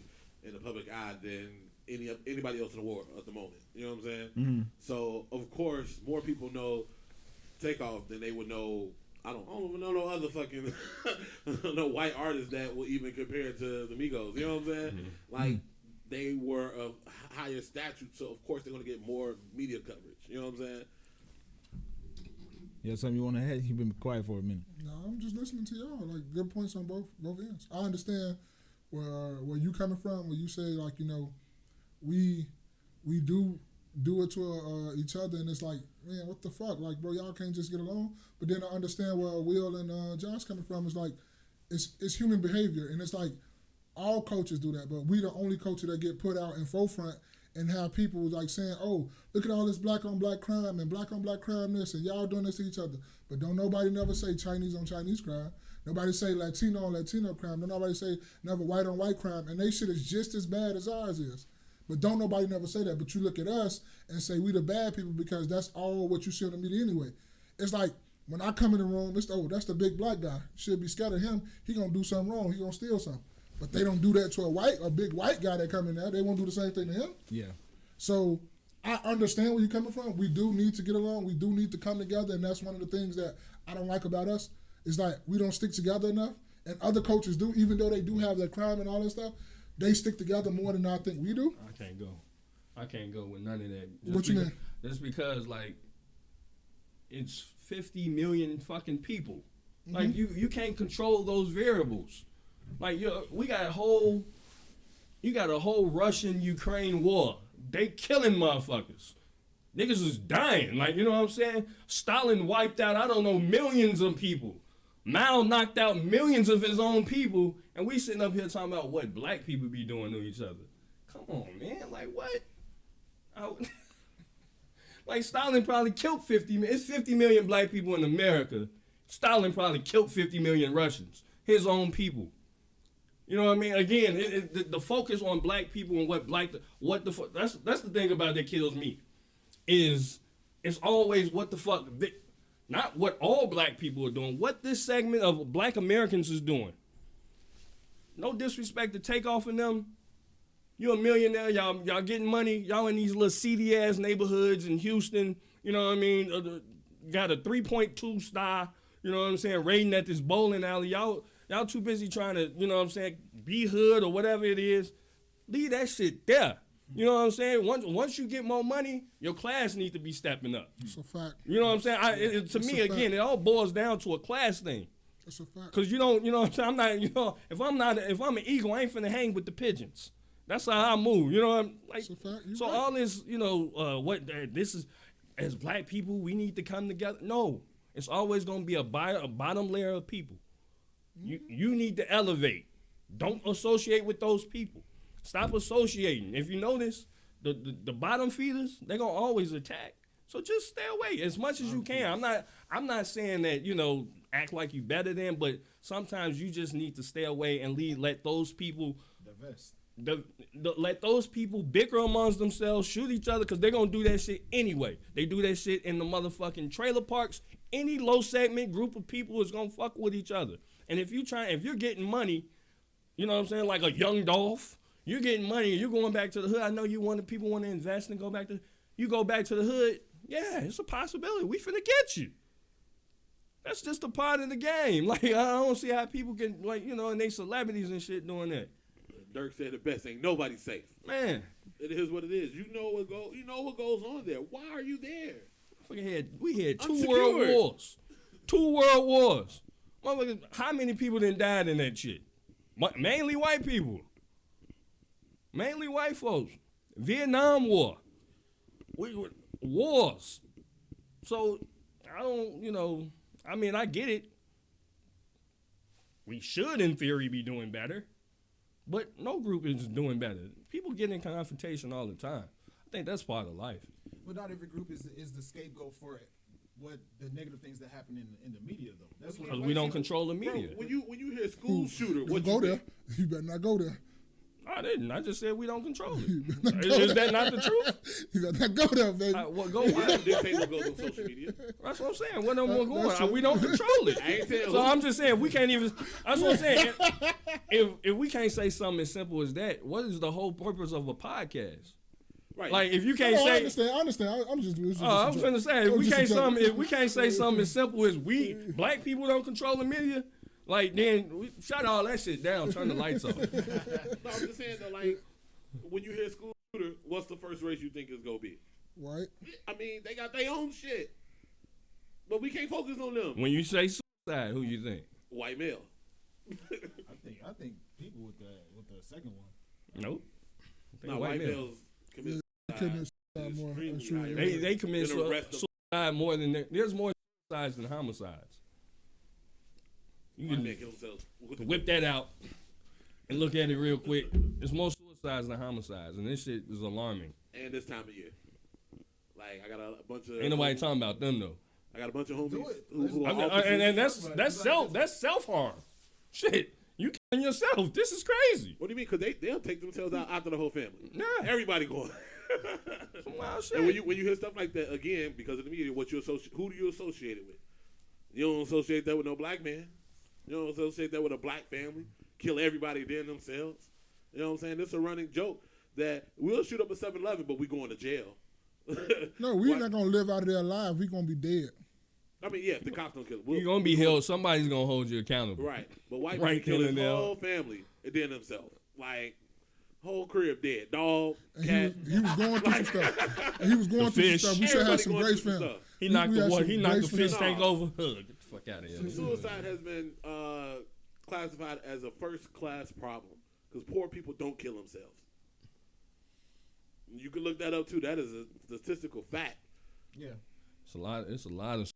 in the public eye than anybody else in the world at the moment. You know what I'm saying? Mm-hmm. So of course, more people know Takeoff, then they would know. I don't even know no other fucking no white artists that will even compare to the Migos. You know what I'm saying? Mm-hmm. Like they were of higher stature, so of course they're gonna get more media coverage. You know what I'm saying? Yeah, something you want to add? You've been quiet for a minute. No, I'm just listening to y'all. Like good points on both ends. I understand where you coming from. Where you say like we do it to each other, and it's like, man, what the fuck? Like, bro, y'all can't just get along. But then I understand where Will and Josh coming from. It's like it's human behavior, and it's like all coaches do that, but we the only culture that get put out in forefront and have people like saying, oh, look at all this black on black crime and black on black crime this, and y'all doing this to each other. But don't nobody never say Chinese on Chinese crime. Nobody say Latino on Latino crime. Don't nobody say never white on white crime. And they shit is just as bad as ours is. But don't nobody never say that. But you look at us and say we the bad people because that's all what you see on the media anyway. It's like when I come in the room, it's that's the big black guy. Should be scared of him. He gonna do something wrong. He gonna steal something. But they don't do that to a big white guy that come in there. They won't do the same thing to him. Yeah. So I understand where you're coming from. We do need to get along. We do need to come together, and that's one of the things that I don't like about us. Is like we don't stick together enough, and other coaches do, even though they do have their crime and all that stuff. They stick together more than I think we do. I can't go with none of that. What you mean? Just because, like, it's 50 million fucking people. Mm-hmm. Like, you can't control those variables. Like, you got a whole Russian-Ukraine war. They killing motherfuckers. Niggas is dying. Like, you know what I'm saying? Stalin wiped out, I don't know, millions of people. Mao knocked out millions of his own people, and we sitting up here talking about what black people be doing to each other. Come on, man. Like, what? Like, Stalin probably killed 50 million. It's 50 million black people in America. Stalin probably killed 50 million Russians, his own people. You know what I mean? Again, the focus on black people and that's the thing about it that kills me, is it's always what the fuck. Not what all black people are doing. What this segment of black Americans is doing. No disrespect to Takeoff and them. You a millionaire. Y'all getting money. Y'all in these little seedy ass neighborhoods in Houston. You know what I mean? Got a 3.2 star. You know what I'm saying? Rating at this bowling alley. Y'all too busy trying to, you know what I'm saying, be hood or whatever it is. Leave that shit there. You know what I'm saying? Once you get more money, your class needs to be stepping up. It's a fact. You know what I'm saying? To me, again, it all boils down to a class thing. It's a fact. Cause you know what I'm saying? I'm not, if I'm an eagle, I ain't finna hang with the pigeons. That's how I move. You know what I'm like? It's a fact. So right. All this, this is, as black people, we need to come together. No, it's always gonna be a bottom layer of people. You need to elevate. Don't associate with those people. Stop associating. If you notice, the bottom feeders, they're gonna always attack. So just stay away as much as you can. I'm not saying that, act like you better than, but sometimes you just need to stay away and let those people divest. Let those people bicker amongst themselves, shoot each other, because they're gonna do that shit anyway. They do that shit in the motherfucking trailer parks. Any low segment group of people is gonna fuck with each other. And if you're getting money, you know what I'm saying, like a Young Dolph, you're getting money and you're going back to the hood. I know people want to invest and go back to the hood. Yeah, it's a possibility. We finna get you. That's just a part of the game. Like, I don't see how people can, and they celebrities and shit doing that. Dirk said the best, ain't nobody safe. Man. It is what it is. You know what goes on there. Why are you there? We had two world wars. 2 world wars. How many people done died in that shit? Mainly white people. Mainly white folks. Vietnam War. Wars. So, I get it. We should, in theory, be doing better. But no group is doing better. People get in confrontation all the time. I think that's part of life. But not every group is the scapegoat for what the negative things that happen in the media, though. That's because we don't control the media. Bro, when you hear school shooter, what you go there? You better not go there. I didn't. I just said we don't control it. Is that not the truth? You better not go there, baby. Go where? Dictator goes on social media. That's what I'm saying. Where no more going? We don't control it. I ain't telling so I'm just saying we can't even. That's what I'm saying. If we can't say something as simple as that, what is the whole purpose of a podcast? Right. Like if you can't I say, understand. I'm just. I'm finna say if we can't say something as simple as black people don't control the media, like then shut all that shit down, turn the lights off. No, I'm just saying that like when you hear school shooter, what's the first race you think is gonna be? Right. I mean, they got their own shit, but we can't focus on them. When you say suicide, who you think? White male. I think people with the second one. Nope. No, white males commit Commit suicide more. extremely That's true. higher They commit than the rest of suicide more than there's more suicides than homicides. You white can men kill themselves. whip that out and look at it real quick. There's more suicides than homicides, and this shit is alarming. And this time of year, like I got a bunch of Ain't nobody talking about them though. I got a bunch of homies Do it. who I are mean, officers. and that's self harm. Shit, you killing yourself. This is crazy. What do you mean? Because they'll take themselves out after the whole family. Yeah. Everybody going. Some wild shit. And when you hear stuff like that again, because of the media, who do you associate it with? You don't associate that with no black man. You don't associate that with a black family. Kill everybody then themselves. You know what I'm saying? This is a running joke that we'll shoot up a 7-Eleven, but we going to jail. No, we're not gonna live out of there alive. We're gonna be dead. I mean, yeah, if the cops don't kill us. You're gonna be held. Somebody's gonna hold you accountable. Right. But white Right people kill then his and there. whole family and then themselves. Like, whole crib dead. Dog, And cat. he was going through some stuff. And he was going through fish. some stuff. We should have Everybody some going grace through for some him. stuff. He knocked We the had what? some He knocked the grace for fish him. tank No. over. Get the fuck out of here. Suicide has been classified as a first-class problem because poor people don't kill themselves. You can look that up too. That is a statistical fact. Yeah. It's a lot of suicides.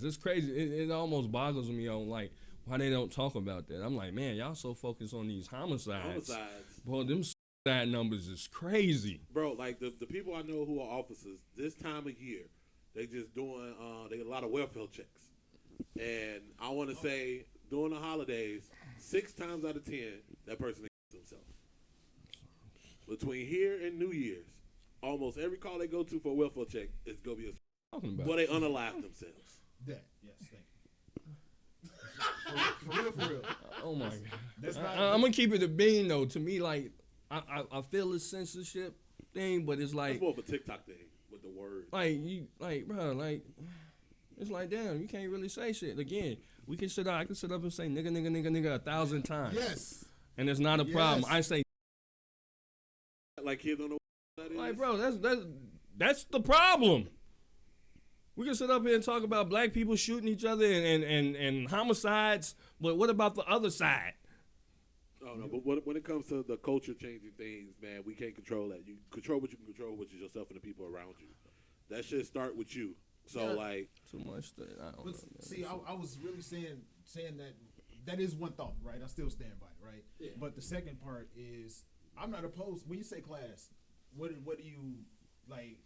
It's crazy. It almost boggles me on like why they don't talk about that. I'm like, man, y'all so focused on these homicides. Boy, them suicide numbers is crazy. Bro, like the people I know who are officers, this time of year, they just doing they a lot of welfare checks. And I want to say during the holidays, 6 times out of 10, that person kills themselves. Between here and New Year's, almost every call they go to for a welfare check is going to be a Talking about. well, they unalive themselves. That. Yes. Thank you. For real. Oh my god. That's not. I'm gonna keep it a bean though. To me, like I feel the censorship thing, but it's like It's more of a TikTok thing with the word. bro, it's like damn, you can't really say shit. Again, I can sit up and say nigga 1,000 times. Yes. And it's not a problem. Yes. I say Like kids don't know what that is. like, bro, that's the problem. We can sit up here and talk about black people shooting each other and homicides, but what about the other side? Oh no, but when it comes to the culture changing things, man, we can't control that. You control what you can control, which is yourself and the people around you. That should start with you. So Yeah. like, Too much. I don't know. See, I was really saying that is one thought, right? I still stand by it, right? Yeah. But the second part is I'm not opposed. When you say class, what do you like?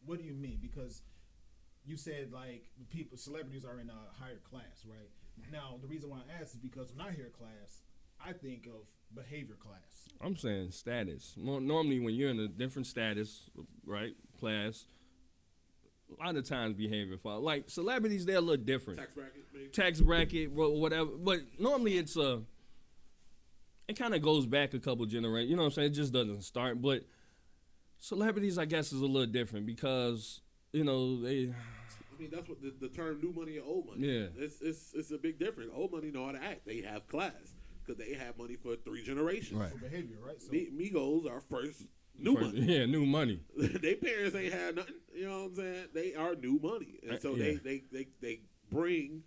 What do you mean? Because you said like celebrities are in a higher class, right? Now the reason why I asked is because when I hear class, I think of behavior class. I'm saying status. Normally, when you're in a different status, right, class, a lot of times behavior follows. Like celebrities, they're a little different. tax bracket, maybe? Whatever. But normally, it kind of goes back a couple generations. You know what I'm saying? It just doesn't start. But celebrities, I guess, is a little different because they. I mean, that's what the term new money and old money. Yeah. It's a big difference. Old money know how to act. They have class because they have money for 3 generations. Right. For behavior, right? So Migos are first new money. Yeah, new money. Their parents ain't had nothing. You know what I'm saying? They are new money, and so Yeah. they bring.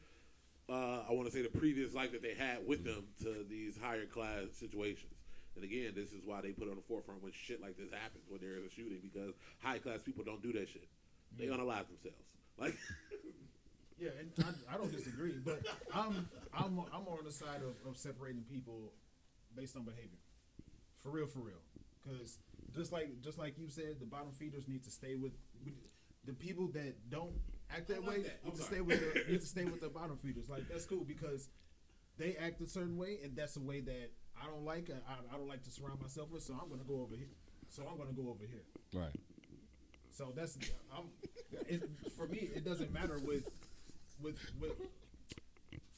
I want to say the previous life that they had with them to these higher class situations. And again, this is why they put on the forefront when shit like this happens, when there is a shooting, because high class people don't do that shit. They unalive themselves. Like, yeah, and I don't disagree, but I'm more on the side of separating people based on behavior, for real, because just like you said, the bottom feeders need to stay with the people that don't act that way. Need to stay with the bottom feeders. Like that's cool because they act a certain way, and that's a way that I don't like. I don't like to surround myself with, so I'm gonna go over here. Right. So for me, it doesn't matter with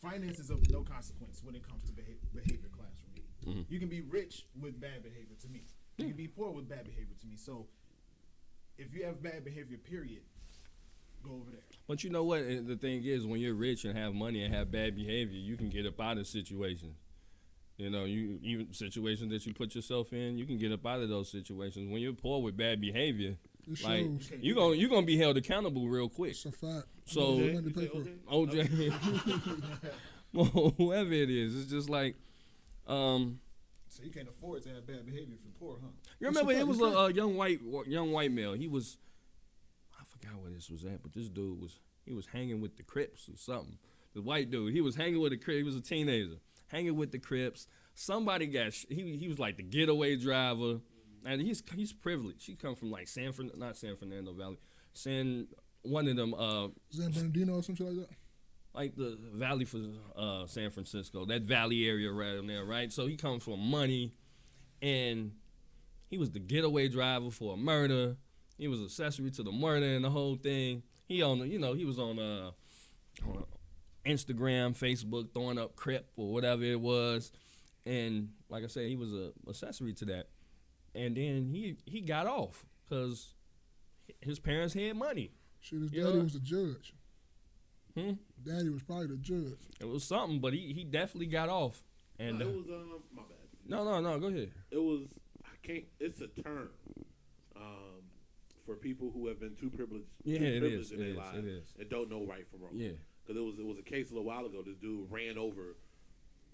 finances of no consequence when it comes to behavior class for me. Mm-hmm. You can be rich with bad behavior to me. You can be poor with bad behavior to me. So if you have bad behavior, period, go over there. But you know what? The thing is, when you're rich and have money and have bad behavior, you can get up out of situations. You know, even situations that you put yourself in, you can get up out of those situations. When you're poor with bad behavior, like you're gonna be held accountable real quick. It's a fact. So OJ, well, whoever it is, it's just like. So you can't afford to have bad behavior if you're poor, huh? You remember it was a young white male. He was, I forgot where this was at, but this dude was hanging with the Crips or something. The white dude, he was hanging with the Crips. He was a teenager, hanging with the Crips. Somebody got he was like the getaway driver, and he's privileged. He come from like not San Fernando Valley, one of them San Bernardino or something like that. Like the valley for San Francisco, that valley area right there, right? So he comes from money, and he was the getaway driver for a murder. He was accessory to the murder and the whole thing. He was on Instagram, Facebook, throwing up Crip or whatever it was, and like I said, he was a accessory to that. And then he got off because his parents had money. Shit, his daddy was a judge. Daddy was probably the judge. It was something, but he definitely got off. And it was my bad. No, go ahead. It was it's a term for people who have been too privileged. Yeah, in it is. their lives and don't know right from wrong. Yeah, because it was a case a little while ago. This dude ran over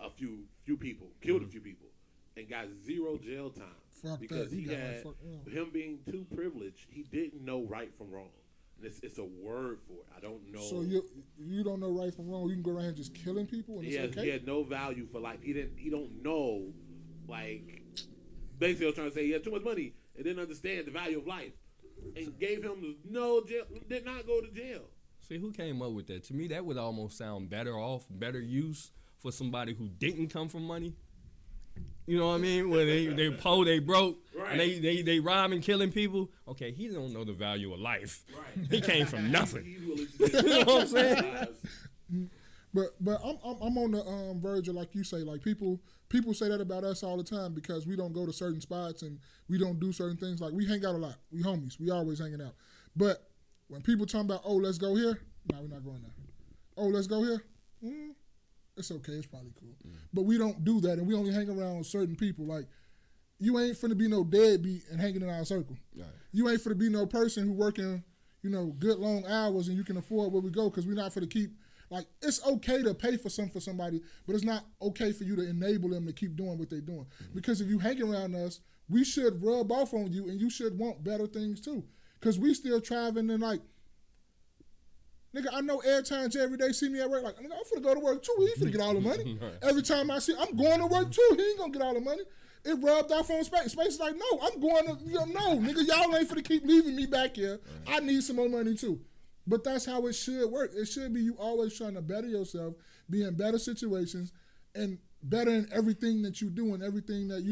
a few people, killed a few people, and got 0 jail time because he had him being too privileged. He didn't know right from wrong. It's a word for it. I don't know. So you don't know right from wrong. You can go around here just killing people, and it's okay. He had no value for life. He don't know, like, basically, I was trying to say he had too much money and didn't understand the value of life, and gave him no jail. Did not go to jail. See, who came up with that? To me, that would almost sound better use for somebody who didn't come from money. You know what I mean? When they poor, they broke, right. And they rob and killing people. Okay, he don't know the value of life. Right. He came from nothing. You know what I'm saying? But I'm on the verge of, like you say, like people say that about us all the time because we don't go to certain spots and we don't do certain things. Like we hang out a lot. We homies. We always hanging out. But when people talking about, oh, let's go here, no, we're not going there. Oh, let's go here. It's okay. It's probably cool. But we don't do that, and we only hang around certain people. Like, you ain't finna be no deadbeat and hanging in our circle. Right. You ain't finna be no person who working, good long hours and you can afford where we go because we're not finna keep, like, it's okay to pay for somebody, but it's not okay for you to enable them to keep doing what they're doing. Because if you hang around us, we should rub off on you, and you should want better things too. Because we still striving and, like, nigga, I know every time Jay every day see me at work, like, nigga, I'm finna go to work too. He ain't finna get all the money. Every time I see I'm going to work too. He ain't gonna get all the money. It rubbed off on Space. Space is like, no, I'm going to, no, nigga, y'all ain't finna keep leaving me back here. I need some more money too. But that's how it should work. It should be you always trying to better yourself, be in better situations, and better in everything that you do and everything that,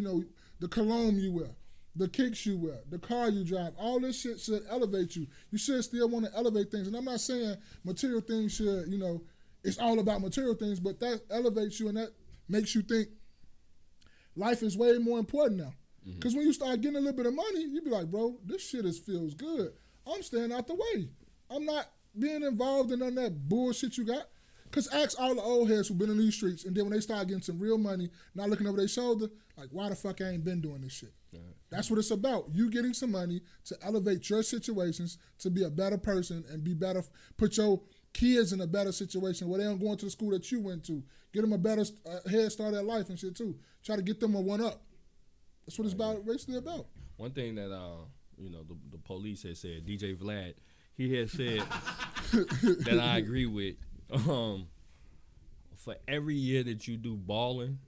the cologne you wear, the kicks you wear, the car you drive, all this shit should elevate you. You should still want to elevate things. And I'm not saying material things should, it's all about material things, but that elevates you and that makes you think life is way more important now. Because when you start getting a little bit of money, you be like, bro, this shit feels good. I'm staying out the way. I'm not being involved in none of that bullshit you got. Because ask all the old heads who've been in these streets, and then when they start getting some real money, not looking over their shoulder, like, why the fuck I ain't been doing this shit? Right. That's what it's about. You getting some money to elevate your situations, to be a better person and be better, put your kids in a better situation where they don't go into the school that you went to. Get them a better head start at life and shit too. Try to get them a one-up. That's what it's basically about. One thing that, the police had said, DJ Vlad, he had said that I agree with. For every year that you do balling,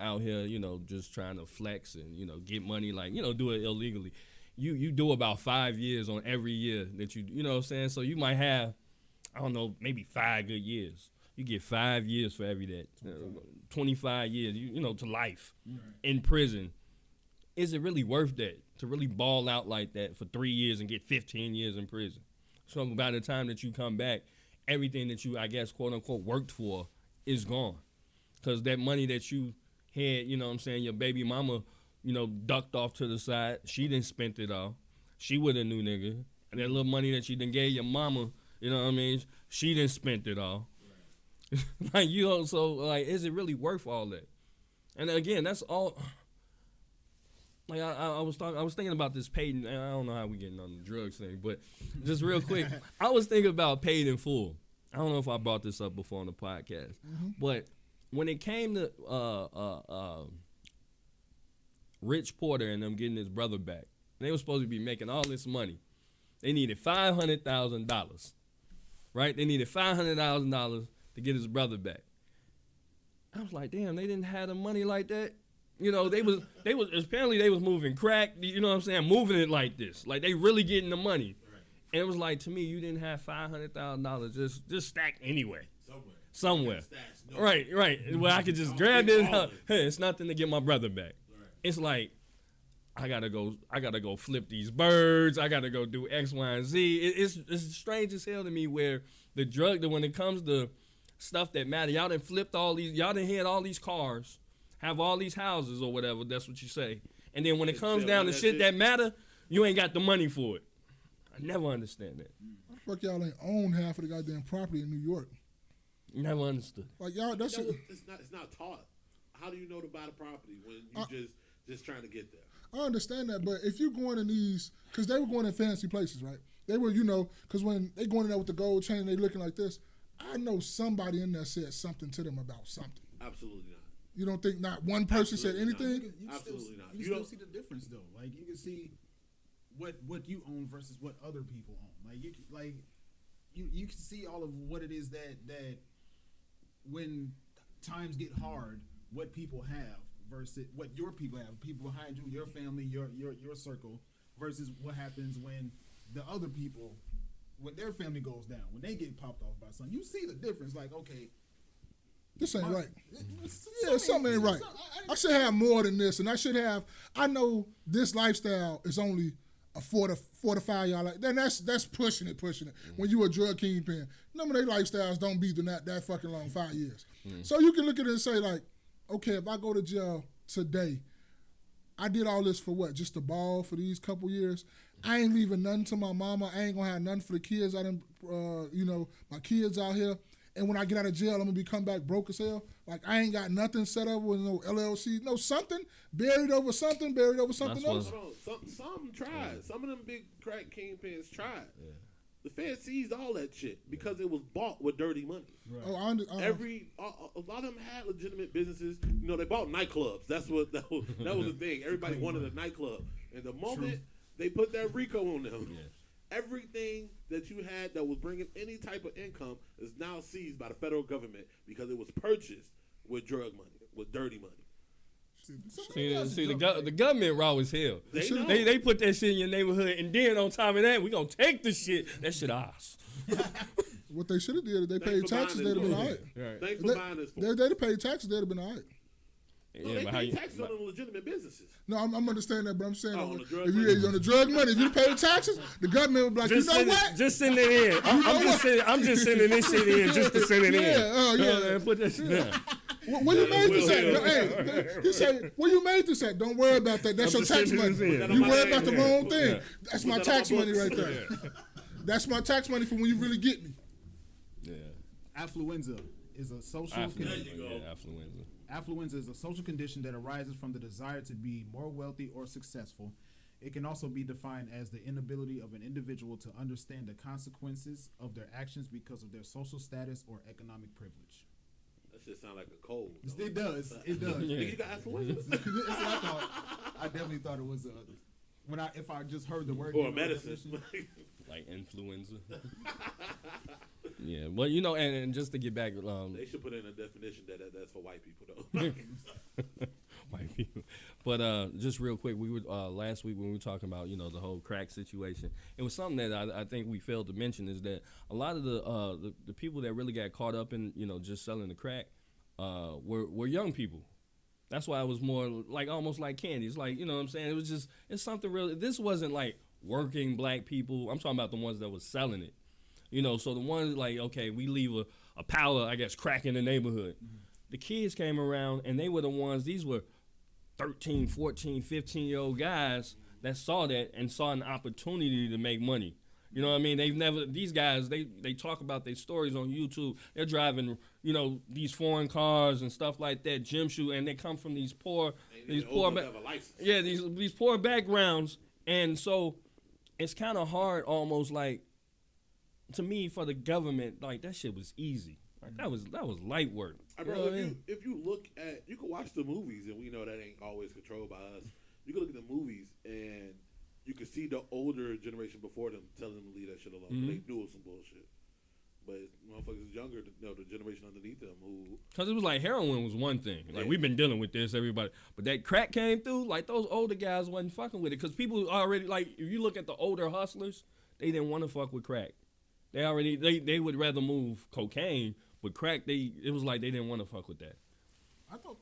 out here, just trying to flex and, get money, like, do it illegally. You do about 5 years on every year that you know what I'm saying? So you might have, I don't know, maybe 5 good years. You get 5 years for every that. 25 years, to life in prison. Is it really worth that to really ball out like that for 3 years and get 15 years in prison? So by the time that you come back, everything that you, I guess, quote unquote, worked for is gone. Because that money that you had, your baby mama, ducked off to the side. She didn't spend it all. she with a new nigga. And that little money that you done gave your mama, you know what I mean? She done spent it all. Right. Like, you know, so, like, is it really worth all that? And again, that's all. Like, I was thinking about this paid, and I don't know how we getting on the drugs thing, but just real quick, I was thinking about paid in full. I don't know if I brought this up before on the podcast, but when it came to Rich Porter and them getting his brother back, they were supposed to be making all this money. They needed $500,000, right? They needed $500,000 to get his brother back. I was like, damn, they didn't have the money like that. You know, they was apparently they was moving crack. You know what I'm saying? Moving it like this, like they really getting the money. Right. And it was like, to me, you didn't have $500,000 just stacked anyway. Somewhere. No. Right. Well, I could just grab it. Hey, it's nothing to get my brother back. Right. It's like, I gotta go flip these birds. I gotta go do X, Y, and Z. It's strange as hell to me where when it comes to stuff that matter, y'all done flipped all these, y'all done had all these cars, have all these houses or whatever. That's what you say. And then when it comes down to shit that matter, you ain't got the money for it. I never understand that. Why the fuck y'all ain't own half of the goddamn property in New York? Never understood. Like y'all, that's it. It's not taught. How do you know to buy the property when you just trying to get there? I understand that, but if you're going in these, because they were going in fancy places, right? They were, you know, because when they going in there with the gold chain, they looking like this. I know somebody in there said something to them about something. Absolutely not. You don't think not one person said anything? Absolutely not. You still see the difference though. Like you can see what you own versus what other people own. Like you can see all of what it is that when times get hard, what people have versus what your people have, people behind you, your family, your circle, versus what happens when the other people, when their family goes down, when they get popped off by something. You see the difference. Like, okay, this ain't right. Yeah, something ain't right. I should have more than this, and I know this lifestyle is only a $4 to $5. Then that's pushing it. When you a drug kingpin, none of their lifestyles don't be that fucking long, 5 years. So you can look at it and say like, okay, if I go to jail today, I did all this for what? Just to ball for these couple years. I ain't leaving nothing to my mama. I ain't gonna have nothing for the kids. My kids out here. And when I get out of jail, I'm gonna come back broke as hell. Like I ain't got nothing set up with no LLC, no something buried over something else. Some tried. Some of them big crack kingpins tried. Yeah. The Fed seized all that shit because it was bought with dirty money. Right. A lot of them had legitimate businesses. You know, they bought nightclubs. That was the thing. Everybody wanted a nightclub, and the moment they put that RICO on them, everything that you had that was bringing any type of income is now seized by the federal government because it was purchased with drug money, with dirty money. See, the government raw as hell. They put that shit in your neighborhood, and then on top of that, we gonna take the shit. That shit ours. What they should have did, if they paid taxes, they'd have been all right. Thanks for buying this. They'd have paid taxes, they'd have been all right. No, they pay taxes on the legitimate businesses. No, I'm understanding that, but I'm saying if you're on the drug money, if you pay taxes, the government would be like, you know what? Just send it in. I'm just sending this shit in just to send it in. Yeah. Put that shit down. Where you made this at? Hey, he say, where you made this at? Don't worry about that. That's your tax money. You worry about the wrong thing. That's my tax money right there. That's my tax money for when you really get me. Yeah. Affluenza is a social condition. Affluenza is a social condition that arises from the desire to be more wealthy or successful. It can also be defined as the inability of an individual to understand the consequences of their actions because of their social status or economic privilege. That shit sound like a cold. It does. It does. You got affluenza? That's what I thought. I definitely thought it was if I just heard the word or medicine like influenza. Yeah, well, you know, and just to get back, they should put in a definition that's for white people though. White people. But just real quick, we were last week when we were talking about the whole crack situation. It was something that I think we failed to mention is that a lot of the people that really got caught up in just selling the crack were young people. That's why it was more like almost like candy. It's like, you know what I'm saying? It's something real. This wasn't like working black people. I'm talking about the ones that was selling it. So the ones like, okay, we leave a pile of, I guess, crack in the neighborhood. Mm-hmm. The kids came around and they were the ones, these were 13, 14, 15-year-old guys that saw that and saw an opportunity to make money. You know what I mean? These guys, they talk about their stories on YouTube. They're driving, these foreign cars and stuff like that, gym shoe, and they come from these poor these poor backgrounds. And so it's kind of hard almost like, to me, for the government, like that shit was easy. Like that was light work. If you look at, you can watch the movies, and we know that ain't always controlled by us. You can look at the movies and you can see the older generation before them telling them to leave that shit alone. Mm-hmm. They knew it was some bullshit. But motherfuckers younger, the generation underneath them who... Because it was like heroin was one thing. Like, we've been dealing with this, everybody. But that crack came through, like, those older guys wasn't fucking with it. Because people already, like, if you look at the older hustlers, they didn't want to fuck with crack. They would rather move cocaine, but crack, it was like they didn't want to fuck with that. I thought...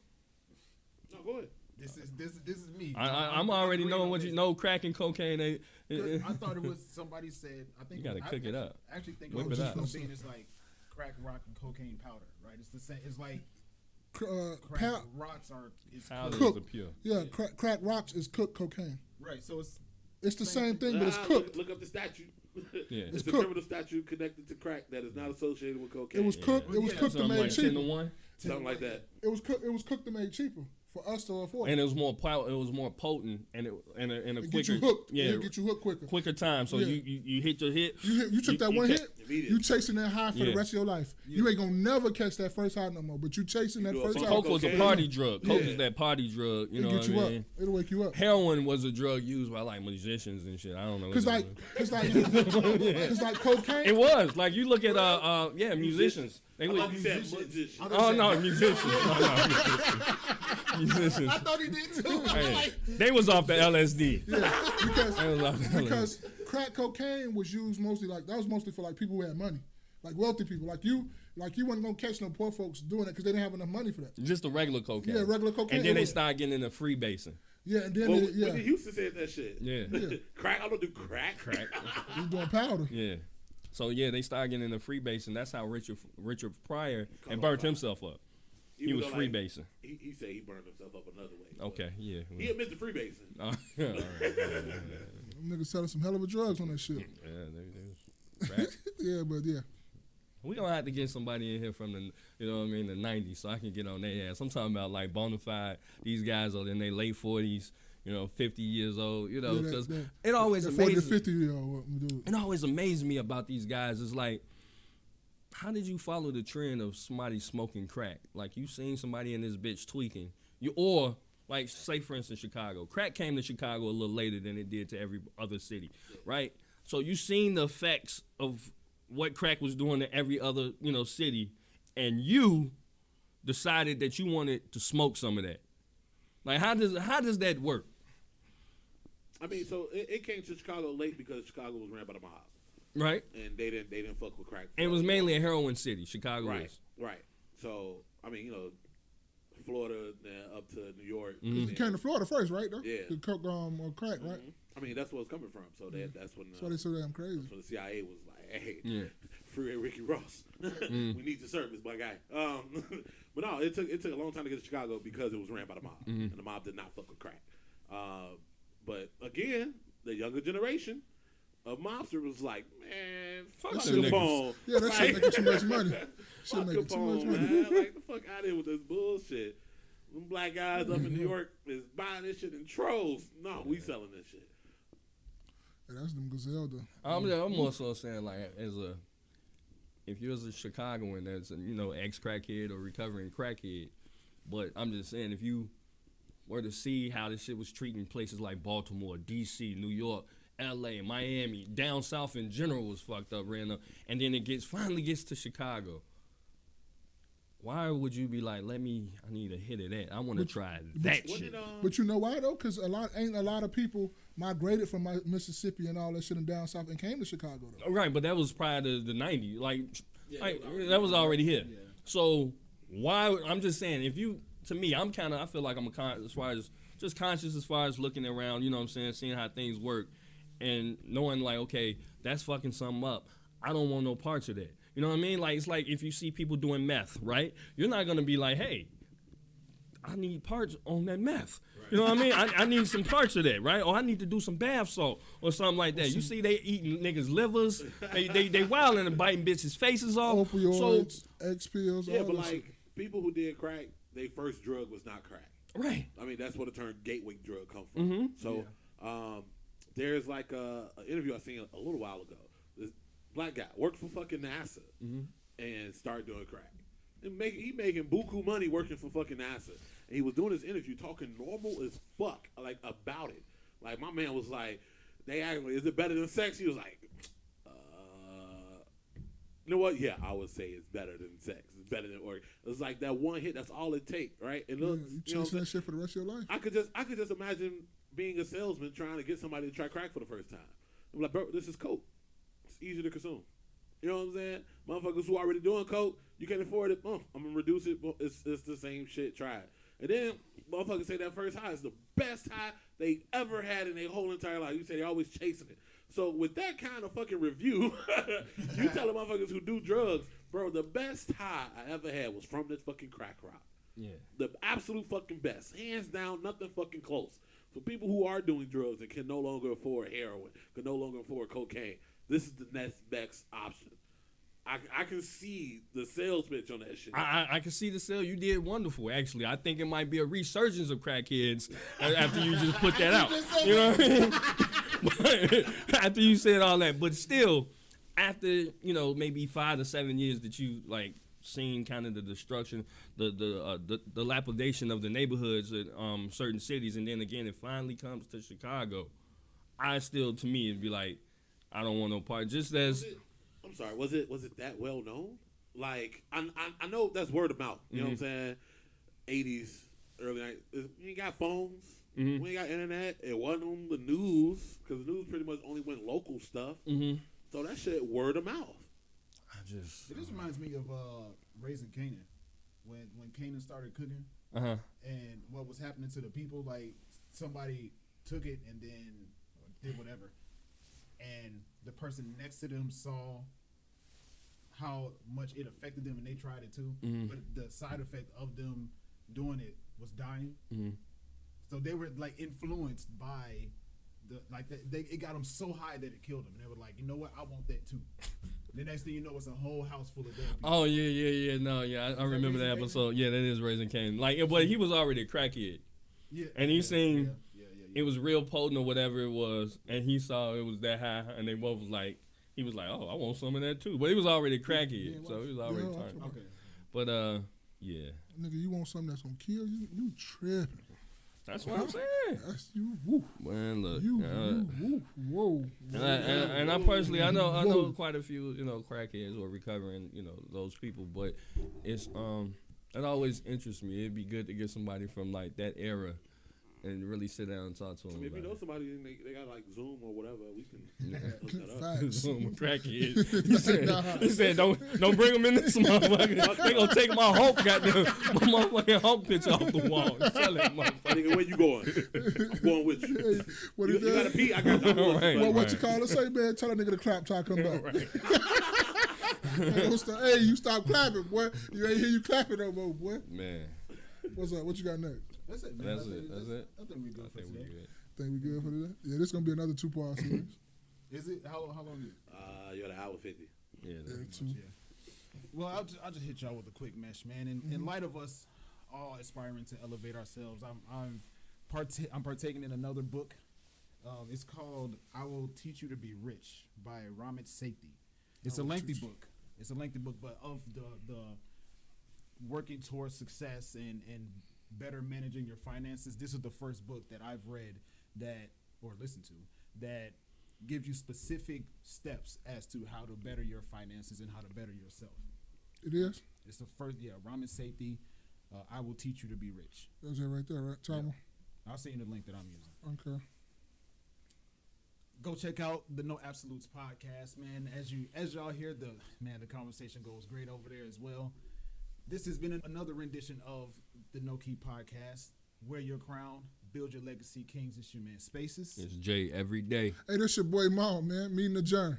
No, go ahead. This is me. I'm already knowing what you know. Crack and cocaine. I thought it was somebody said. I think you gotta cook it up. I actually think Whip it up. cocaine is like crack, rock, and cocaine powder, right? It's the same. It's like crack rocks are cooked. Yeah, crack rocks is cooked cocaine. Right. So it's the same thing, but it's cooked. Look up the statute. Yeah, it's a criminal statute connected to crack that is not associated with cocaine. It was cooked. Yeah. It was cooked and made like cheaper. Something like that. It was cooked and made cheaper for us to afford. And it was more potent and a quicker. Get you hooked. Yeah, get you hooked quicker. Quicker time. So you hit your hit. You took that one hit. You chasing that high for the rest of your life. Yeah. You ain't gonna never catch that first high no more. But you chasing that first high. Coke was a party drug. Coke is that party drug. You know what I mean? It'll wake you up. Heroin was a drug used by like musicians and shit. I don't know. Cause like cocaine. It was like you look at musicians. They would. Musicians. Oh no, musicians. Musicians. I thought he did too. Hey, they was off the LSD. Yeah, because crack cocaine was used mostly for like people who had money, like wealthy people, like you wasn't gonna catch no poor folks doing it because they didn't have enough money for that. Just the regular cocaine. Yeah, regular cocaine. And then they started getting in the free basing. Yeah, and then Whitney Houston said that shit. Yeah. Crack. I don't do crack. He's doing powder. Yeah. So they started getting in the free basing. That's how Richard Pryor and burnt himself up. He was free basing. He said he burned himself up another way. Okay, yeah. He admitted free basing. All right. Them niggas selling some hell of a drugs on that shit. Yeah, they Yeah, but yeah. We gonna have to get somebody in here from the, the 90s, so I can get on their ass. I'm talking about like bona fide. These guys are in their late 40s, 50 years old, because it always amazes 40 to 50-year-old dude. It always amazes me about these guys. It's like, how did you follow the trend of somebody smoking crack? Like you seen somebody in this bitch tweaking, or like say for instance Chicago. Crack came to Chicago a little later than it did to every other city, right? So you seen the effects of what crack was doing to every other, city, and you decided that you wanted to smoke some of that. Like, how does that work? I mean, so it came to Chicago late because Chicago was ran by the mob, right? And they didn't fuck with crack. And it was mainly a heroin city. Chicago right, is right. So I mean, Florida, up to New York. Mm-hmm. It came to Florida first, right? Though? Yeah. The coke or crack, right? I mean, that's where it's coming from. So that's when. That's why they so damn crazy. So the CIA was like, "Hey, free Ricky Ross. We need your service, my guy." But no, it took a long time to get to Chicago because it was ran by the mob, and the mob did not fuck with crack. But again, the younger generation of mobsters was like, "Man, fuck Capone." Yeah, that shit making too much money. Shit making too much money. Man. Like the fuck out of here with this bullshit. Them black guys up in New York is buying this shit in trolls. No, we selling this shit. Yeah, that's them gazelle though. I'm also saying like if you're a Chicagoan that's ex crackhead or recovering crackhead, but I'm just saying if you were to see how this shit was treating places like Baltimore, DC, New York, LA, Miami, down south in general was fucked up, ran up, and then it finally gets to Chicago. Why would you be like, I need a hit of that. I want to try that shit. But you know why though? Because a lot of people migrated from Mississippi and all that shit and down south and came to Chicago though. Right, but that was prior to the 90s. That was already here. Yeah. So why? I'm just saying, I feel like I'm as far as just conscious as far as looking around. You know what I'm saying, seeing how things work, and knowing like, okay, that's fucking something up. I don't want no parts of that. You know what I mean? Like, it's like if you see people doing meth, right? You're not going to be like, hey, I need parts on that meth. You know what I mean? I need some parts of that, right? Or I need to do some bath salt or something like that. You see, they eating niggas' livers. They wilding and biting bitches' faces off. Opioids, X pills. Yeah, all but that like shit. people who did crack, their first drug was not crack. Right. I mean, that's where the term gateway drug comes from. So, there's like an interview I seen a little while ago. This black guy worked for fucking NASA and started doing crack. He making buku money working for fucking NASA. And he was doing this interview talking normal as fuck, like, about it. Like, my man was like, they asked me, is it better than sex? He was like, you know what? Yeah, I would say it's better than sex. It's better than organ. It's like that one hit. That's all it takes, right? And look, You chasing that shit for the rest of your life? I could just imagine being a salesman trying to get somebody to try crack for the first time. I'm like, bro, this is coke. It's easy to consume. You know what I'm saying? Motherfuckers who already doing coke, you can't afford it. I'm gonna reduce it. It's the same shit. Try it. And then motherfuckers say that first high is the best high they ever had in their whole entire life. You say they're always chasing it. So with that kind of fucking review, you tell the motherfuckers who do drugs, bro, the best high I ever had was from this fucking crack rock. Yeah. The absolute fucking best. Hands down, nothing fucking close. For people who are doing drugs and can no longer afford heroin, can no longer afford cocaine, this is the next best option. I can see the sales pitch on that shit. I can see the sale. You did wonderful, actually. I think it might be a resurgence of crackheads after you just put that out. You know what I mean? After you said all that. But still, after, you know, maybe 5 to 7 years that you, like, seen kind of the destruction, the lapidation of the neighborhoods in certain cities, and then again, it finally comes to Chicago, I still, to me, it'd be like, I don't want no part. Just as... I'm sorry, was it that well known? Like, I know that's word of mouth. You know what I'm saying? 80s, early 90s. We ain't got phones. We ain't got internet. It wasn't on the news because the news pretty much only went local stuff. So that shit word of mouth. This reminds me of Raising Kanan. When Kanan started cooking and what was happening to the people, like somebody took it and then did whatever. And the person next to them saw how much it affected them, and they tried it too. But the side effect of them doing it was dying. So they were like influenced by it got them so high that it killed them. And they were like, you know what? I want that too. The next thing you know, it's a whole house full of dead people. Oh yeah. No, yeah, I remember that episode. Yeah, that is Raising Cain. Like, but he was already a crackhead. Yeah. And he seen. It was real potent or whatever it was, and he saw it was that high, and they both was like, he was like, oh, I want some of that too. But he was already a crackhead, so he was already turned. Okay. But, yeah. Nigga, you want something that's gonna kill you? You tripping. That's what I'm saying. That's you. Woo. Man, look. Whoa. And I personally, I know quite a few, you know, crackheads or recovering, you know, those people, but it's, it always interests me. It'd be good to get somebody from, like, that era and really sit down and talk to them. I mean, if you know somebody, they got like Zoom or whatever, we can hook that up. Zoom crackhead. He said, don't bring them in this motherfucker. They gonna take my Hulk, goddamn, my motherfucking Hulk picture off the wall. Sell that motherfucker. Nigga, where you going? I'm going with you. What you gotta pee? I got that. What you call it? Say, man, tell that nigga to clap till I come back. Hey, you stop clapping, boy. You ain't hear you clapping no more, boy. Man. What's up? What you got next? That's it, man. That's it. I think we good for today. Think we good for today? Yeah, this is gonna be another 2-part series. Is it? How long is it? You're at an hour 50. Yeah, two. Yeah. Well, I'll just hit y'all with a quick mesh, man. In light of us all aspiring to elevate ourselves, I'm partaking in another book. It's called "I Will Teach You to Be Rich" by Ramit Sethi. It's a lengthy book. But of the working towards success and better managing your finances. This is the first book that I've read or listened to that gives you specific steps as to how to better your finances and how to better yourself. It is? It's the first, Ramit Sethi, I Will Teach You to Be Rich. That's it right there, right? Tom? I'll send you the link that I'm using. Okay. Go check out the No Absolutes podcast, man. As y'all hear, the conversation goes great over there as well. This has been another rendition of the KNoWKi podcast. Wear your crown, build your legacy, kings. It's your man Spaces. It's Jay every day. Hey, this your boy Mom, man. Meeting the journey.